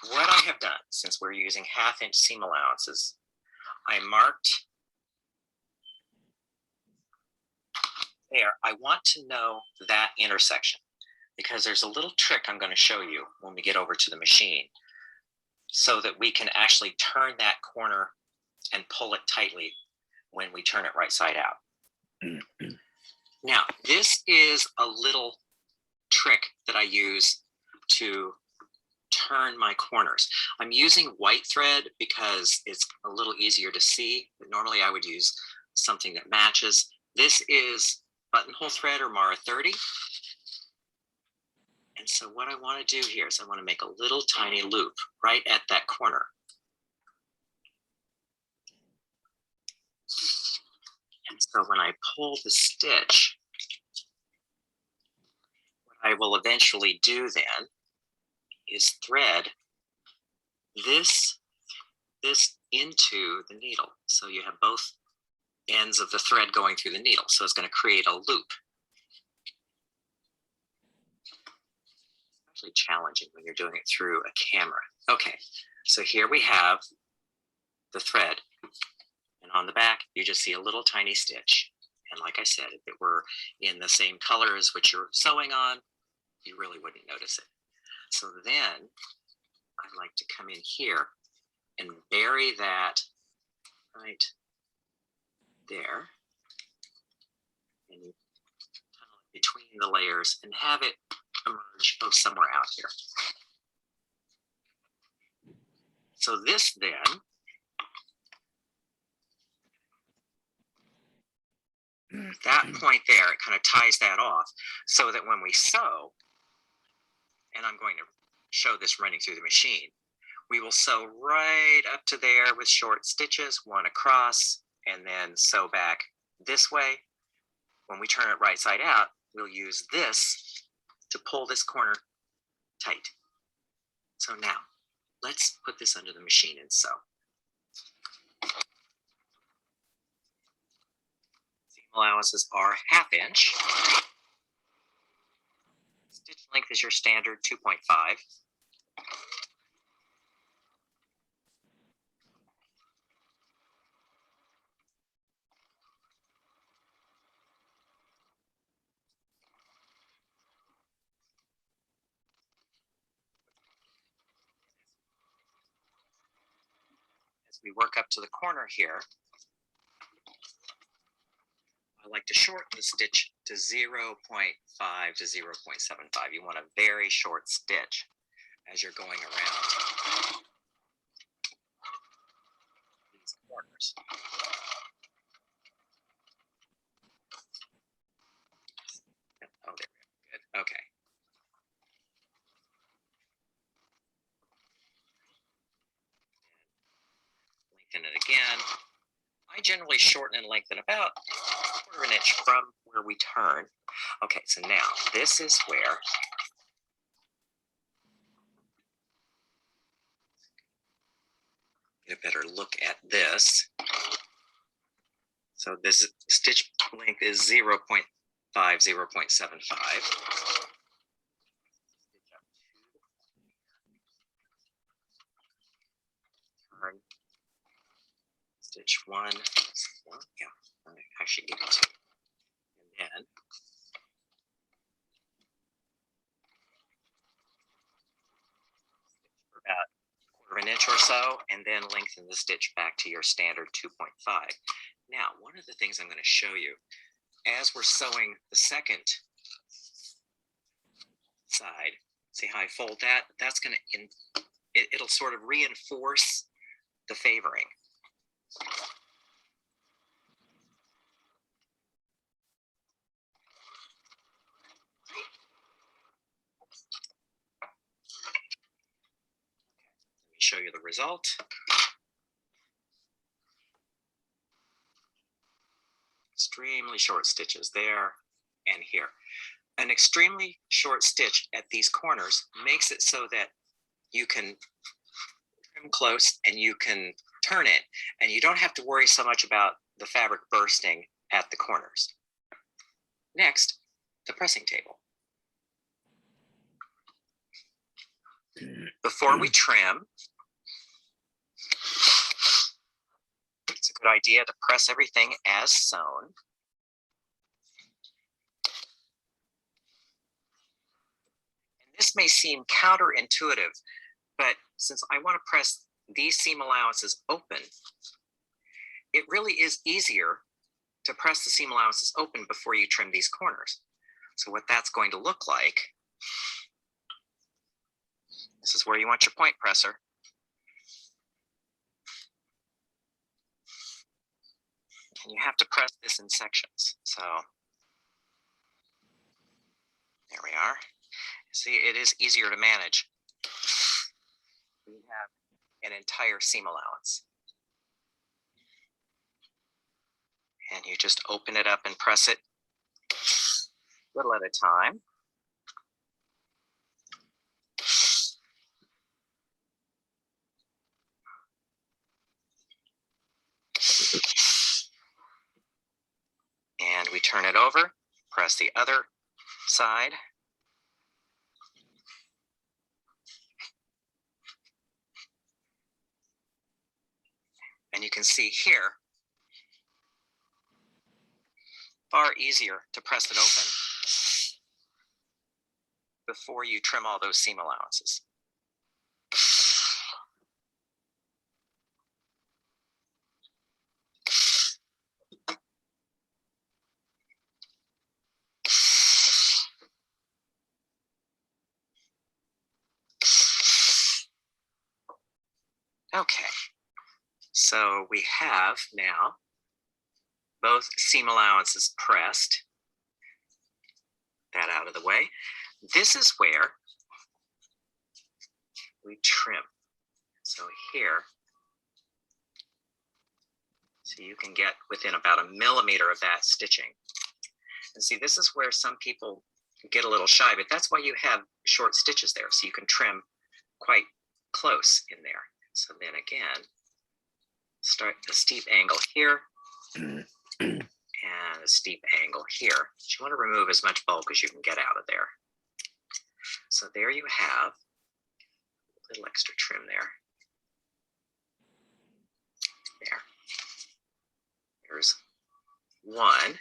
what I have done, since we're using 1/2 inch seam allowances, I marked there. I want to know that intersection, because there's a little trick I'm going to show you when we get over to the machine so that we can actually turn that corner and pull it tightly when we turn it right side out. Now, this is a little trick that I use to turn my corners. I'm using white thread because it's a little easier to see, but normally I would use something that matches. This is buttonhole thread, or Mara 30. And so what I want to do here is I want to make a little tiny loop right at that corner. And so when I pull the stitch, what I will eventually do then is thread this into the needle. So you have both ends of the thread going through the needle. So it's going to create a loop. Actually challenging when you're doing it through a camera. Okay, so here we have the thread. And on the back, you just see a little tiny stitch. And like I said, if it were in the same color as what you're sewing on, you really wouldn't notice it. So then I like to come in here and bury that right there, and tunnel it between the layers and have it emerge somewhere out here. So this then that point there, it kind of ties that off so that when we sew, and I'm going to show this running through the machine, we will sew right up to there with short stitches, one across, and then sew back this way. When we turn it right side out, we'll use this to pull this corner tight. So now, let's put this under the machine and sew. Seam allowances are 1/2 inch. Stitch length is your standard 2.5. As we work up to the corner here, I like to shorten the stitch to 0.5 to 0.75. You want a very short stitch as you're going around these corners. Oh, there we go. Good. Okay. Lengthen it again. I generally shorten and lengthen about 1/4 inch from where we turn. Okay, so now this is where get a better look at this. So this stitch length is 0.5, 0.75. Turn. Stitch one, yeah, I actually get it two. And then for about 1/4 inch or so, and then lengthen the stitch back to your standard 2.5. Now, one of the things I'm going to show you as we're sewing the second side, see how I fold that? That's going to, it'll sort of reinforce the favoring. Let me show you the result. Extremely short stitches there and here. An extremely short stitch at these corners makes it so that you can trim close and you can turn it, and you don't have to worry so much about the fabric bursting at the corners. Next, the pressing table. Before we trim, it's a good idea to press everything as sewn. And this may seem counterintuitive, but since I want to press these seam allowances open, it really is easier to press the seam allowances open before you trim these corners. So what that's going to look like, this is where you want your point presser. And you have to press this in sections. So there we are. See, it is easier to manage. We have an entire seam allowance. And you just open it up and press it a little at a time. And we turn it over, press the other side. And you can see here, far easier to press it open before you trim all those seam allowances. Okay, so we have now both seam allowances pressed. That out of the way. This is where we trim. So here, so you can get within about 1 millimeter of that stitching. And see, this is where some people get a little shy, but that's why you have short stitches there, so you can trim quite close in there. So then again, start the steep angle here and a steep angle here. You want to remove as much bulk as you can get out of there. So there you have a little extra trim there. There. There's one.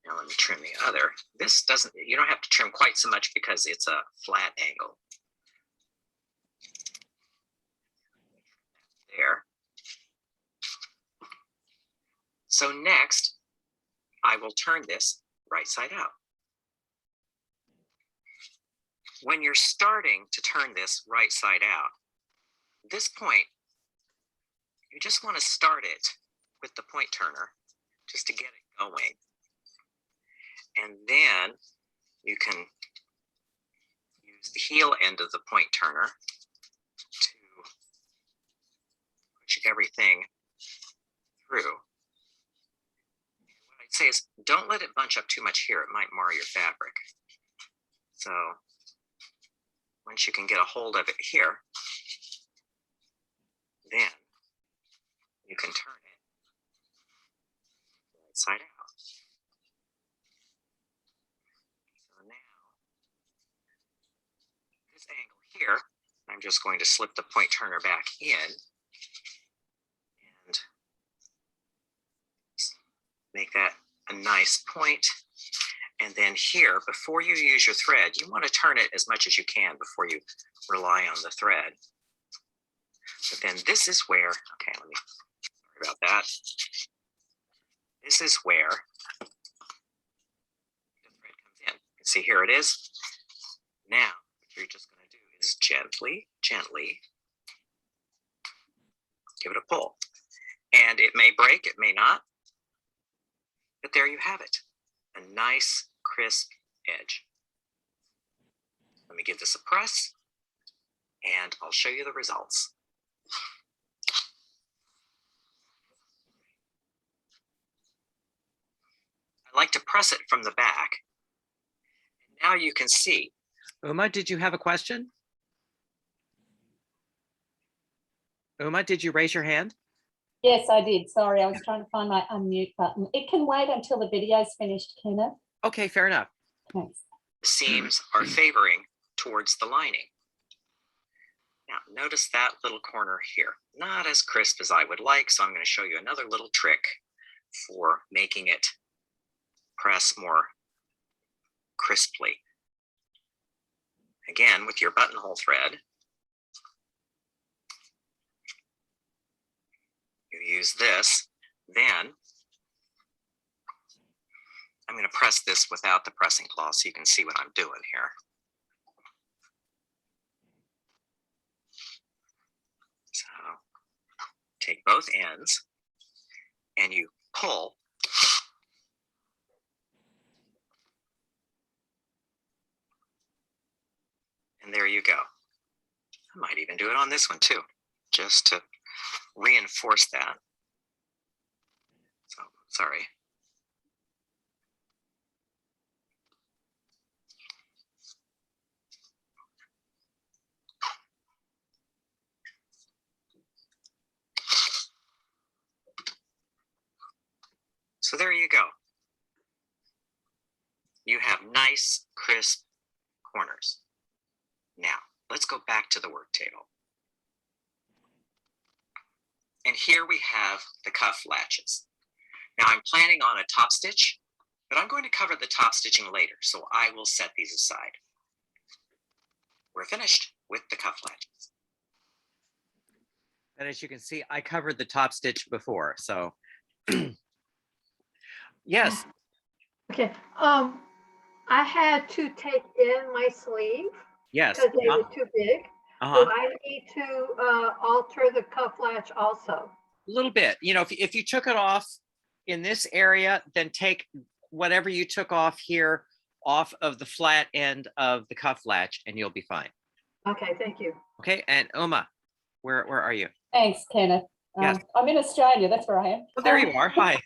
Now let me trim the other. This doesn't, you don't have to trim quite so much because it's a flat angle. There. So next, I will turn this right side out. When you're starting to turn this right side out, this point, you just want to start it with the point turner just to get it going. And then you can use the heel end of the point turner to push everything through. What I'd say is don't let it bunch up too much here. It might mar your fabric. So once you can get a hold of it here, then you can turn it right side out. So now, this angle here, I'm just going to slip the point turner back in and make that a nice point. And then here, before you use your thread, you want to turn it as much as you can before you rely on the thread. But then this is where, okay, let me, sorry about that. This is where the thread comes in. You can see here it is. Now, what you're just going to do is gently, gently give it a pull. And it may break, it may not, but there you have it. A nice, crisp edge. Let me give this a press, and I'll show you the results. I like to press it from the back. And now you can see. Uma, did you have a question? Uma, did you raise your hand? Yes, I did. Sorry, I was trying to find my unmute button. It can wait until the video's finished, Kenneth. Okay, fair enough. Thanks. Seams are favoring towards the lining. Now, notice that little corner here. Not as crisp as I would like, so I'm going to show you another little trick for making it press more crisply. Again, with your buttonhole thread, you use this, then I'm going to press this without the pressing claw so you can see what I'm doing here. So take both ends and you pull. And there you go. I might even do it on this one too, just to reinforce that. So, sorry. So there you go. You have nice, crisp corners. Now, let's go back to the work table. And here we have the cuff latches. Now I'm planning on a top stitch, but I'm going to cover the top stitching later, so I will set these aside. We're finished with the cuff latches. And as you can see, I covered the top stitch before, so. Yes. Okay, I had to take in my sleeve Yes. because they were too big. Uh-huh. Do I need to alter the cuff latch also? A little bit. You know, if you took it off in this area, then take whatever you took off here off of the flat end of the cuff latch and you'll be fine. Okay, thank you. Okay, and Uma, where are you? Thanks, Kenneth. Yes. I'm in Australia, that's where I am. Oh, there you are. Hi.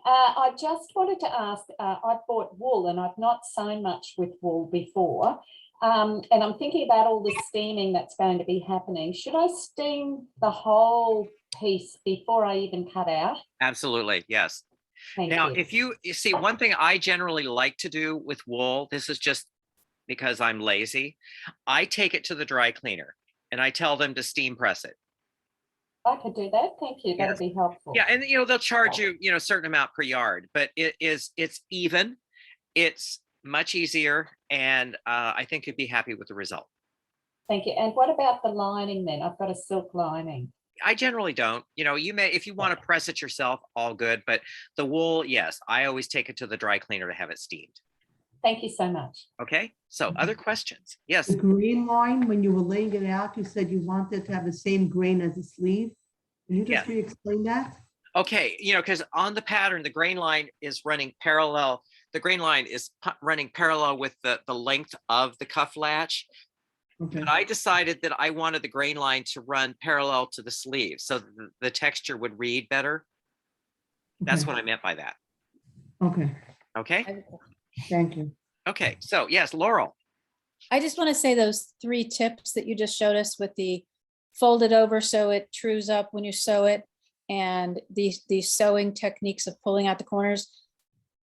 I just wanted to ask, I've bought wool and I've not sewn much with wool before. And I'm thinking about all the steaming that's going to be happening. Should I steam the whole piece before I even cut out? Absolutely, yes. Thank Now, you. if you see, one thing I generally like to do with wool, this is just because I'm lazy, I take it to the dry cleaner and I tell them to steam press it. I could do that. Thank you. That'd Yes. be helpful. Yeah, and they'll charge you, a certain amount per yard, but it's even, it's much easier, and I think you'd be happy with the result. Thank you. And what about the lining then? I've got a silk lining. I generally don't. You may, if you want to press it yourself, all good, but the wool, yes, I always take it to the dry cleaner to have it steamed. Thank you so much. Okay, so other questions? Yes. The green line, when you were laying it out, you said you wanted to have the same grain as the sleeve. Can you just Yeah. re-explain that? Okay, because on the pattern, the grain line is running parallel. The grain line is running parallel with the length of the cuff latch. Okay. But I decided that I wanted the grain line to run parallel to the sleeve so the texture would read better. That's Okay. what I meant by that. Okay, Okay. thank you. Okay. So yes, Laurel. I just want to say those 3 tips that you just showed us with the fold it over so it trues up when you sew it, and these sewing techniques of pulling out the corners.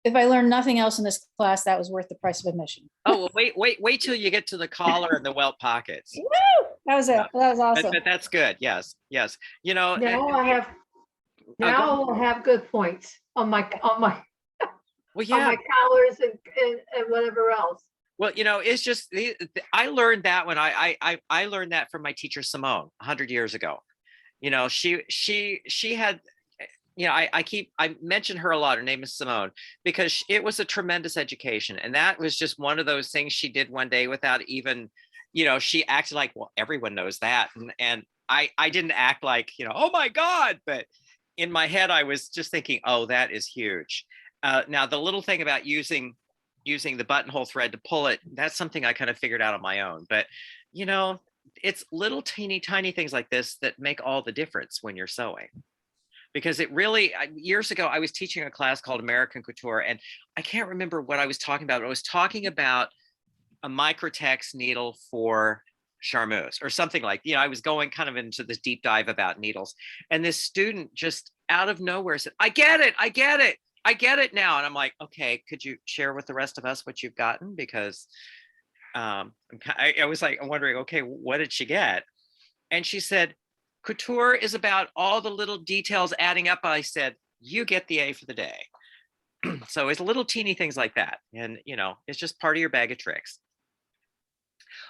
If I learned nothing else in this class, that was worth the price of admission. Oh, well, wait till you get to the collar and the welt pockets. Woo! That was it. That was awesome. But that's good. Yes. Yes. Now I'll have good points on my well, on yeah. my collars and whatever else. Well, it's just I learned that when I learned that from my teacher Simone 100 years ago. She had, I mention her a lot. Her name is Simone because it was a tremendous education, and that was just one of those things she did one day without even, she acted like, well, everyone knows that, and I didn't act like, oh my God, but in my head I was just thinking, oh, that is huge. Now the little thing about using the buttonhole thread to pull it, that's something I kind of figured out on my own. But, it's little teeny tiny things like this that make all the difference when you're sewing. Because it really, years ago, I was teaching a class called American Couture, and I can't remember what I was talking about. I was talking about a microtex needle for charmeuse or something like, I was going kind of into this deep dive about needles. And this student just out of nowhere said, I get it now. And I'm like, okay, could you share with the rest of us what you've gotten? Because I was like, I'm wondering, okay, what did she get? And she said, couture is about all the little details adding up. I said, you get the A for the day. So it's little teeny things like that. And, it's just part of your bag of tricks.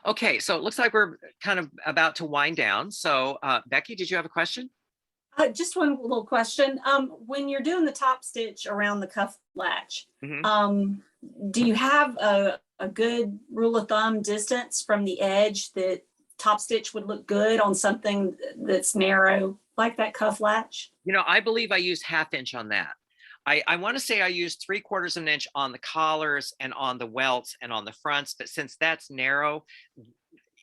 Okay, so it looks like we're kind of about to wind down. So Becky, did you have a question? Just one little question. When you're doing the top stitch around the cuff latch, do you have a good rule of thumb distance from the edge that top stitch would look good on something that's narrow like that cuff latch? I believe I used 1/2 inch on that. I want to say I used 3/4 of an inch on the collars and on the welts and on the fronts, but since that's narrow,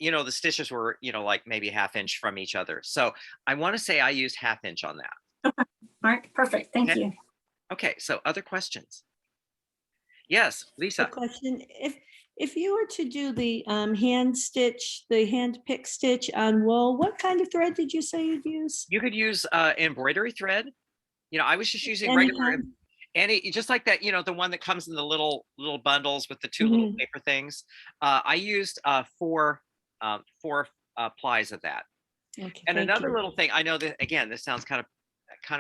the stitches were, like maybe 1/2 inch from each other. So I want to say I used 1/2 inch on that. Okay. All right, perfect. Thank you. Okay, so other questions? Yes, Lisa. A question. If you were to do the hand pick stitch on wool, what kind of thread did you say you'd use? You could use embroidery thread. I was just using Any regular, kind? just like that, the one that comes in the little bundles with the 2 little paper things. I used 4 plies of that. Okay, And thank another you. little thing, I know that again, this sounds kind of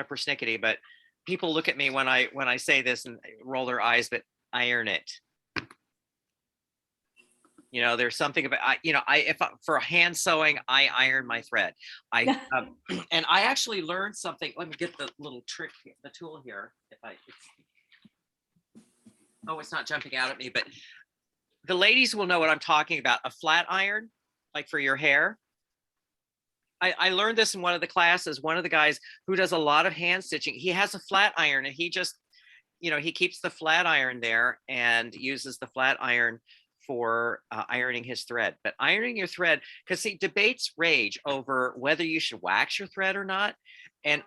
persnickety, but people look at me when I say this and roll their eyes, but iron it. There's something about, for hand sewing, I iron my thread. And I actually learned something. Let me get the little trick, the tool here. It's not jumping out at me, but the ladies will know what I'm talking about. A flat iron, like for your hair. I learned this in one of the classes. One of the guys who does a lot of hand stitching, he has a flat iron and he just, he keeps the flat iron there and uses the flat iron for ironing his thread. But ironing your thread, because see, debates rage over whether you should wax your thread or not. And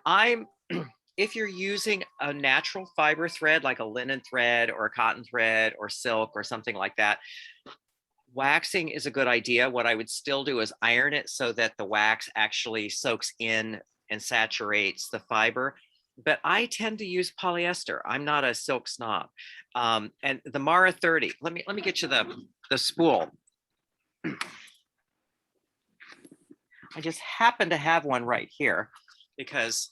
if you're using a natural fiber thread, like a linen thread or a cotton thread or silk or something like that, waxing is a good idea. What I would still do is iron it so that the wax actually soaks in and saturates the fiber. But I tend to use polyester. I'm not a silk snob. And the Mara 30, let me get you the spool. I just happen to have one right here because,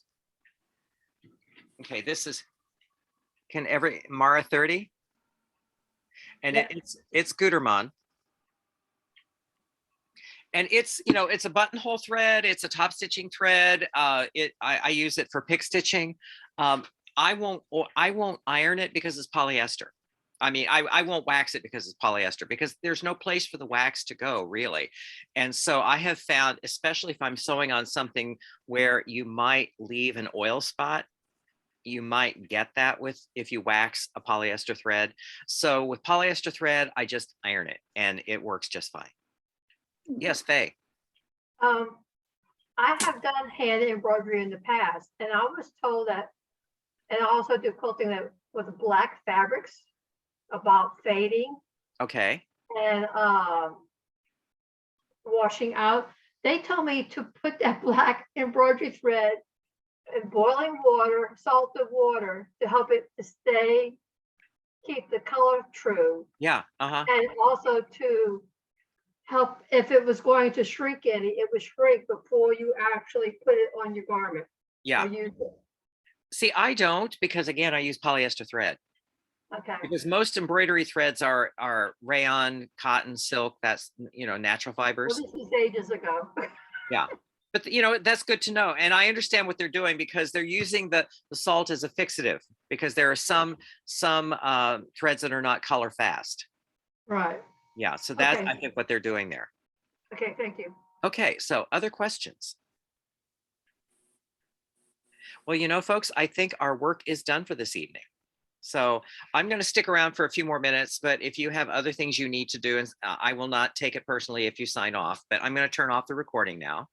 okay, this is, Mara 30? And it's Gutermann. And it's, it's a buttonhole thread. It's a top stitching thread. I use it for pick stitching. I won't iron it because it's polyester. I mean, I won't wax it because it's polyester, because there's no place for the wax to go, really. And so I have found, especially if I'm sewing on something where you might leave an oil spot, you might get that if you wax a polyester thread. So with polyester thread, I just iron it and it works just fine. Yes, Faye. I have done hand embroidery in the past, and I was told that, and I also do quilting that with black fabrics about fading Okay. and washing out. They told me to put that black embroidery thread in boiling water, salted water, to help it to keep the color true. Yeah. Uh-huh. And also to help, if it was going to shrink any, it would shrink before you actually put it on your garment. Yeah. Or use it. See, I don't, because again, I use polyester thread. Okay. Because most embroidery threads are rayon, cotton, silk. That's, natural fibers. Well, this is ages ago. Yeah. But that's good to know. And I understand what they're doing, because they're using the salt as a fixative, because there are some threads that are not color fast. Right. Yeah. So that's, Okay. I think, what they're doing there. Okay, thank you. Okay. So other questions? Well, folks, I think our work is done for this evening. So I'm going to stick around for a few more minutes, but if you have other things you need to do, and I will not take it personally if you sign off, but I'm going to turn off the recording now.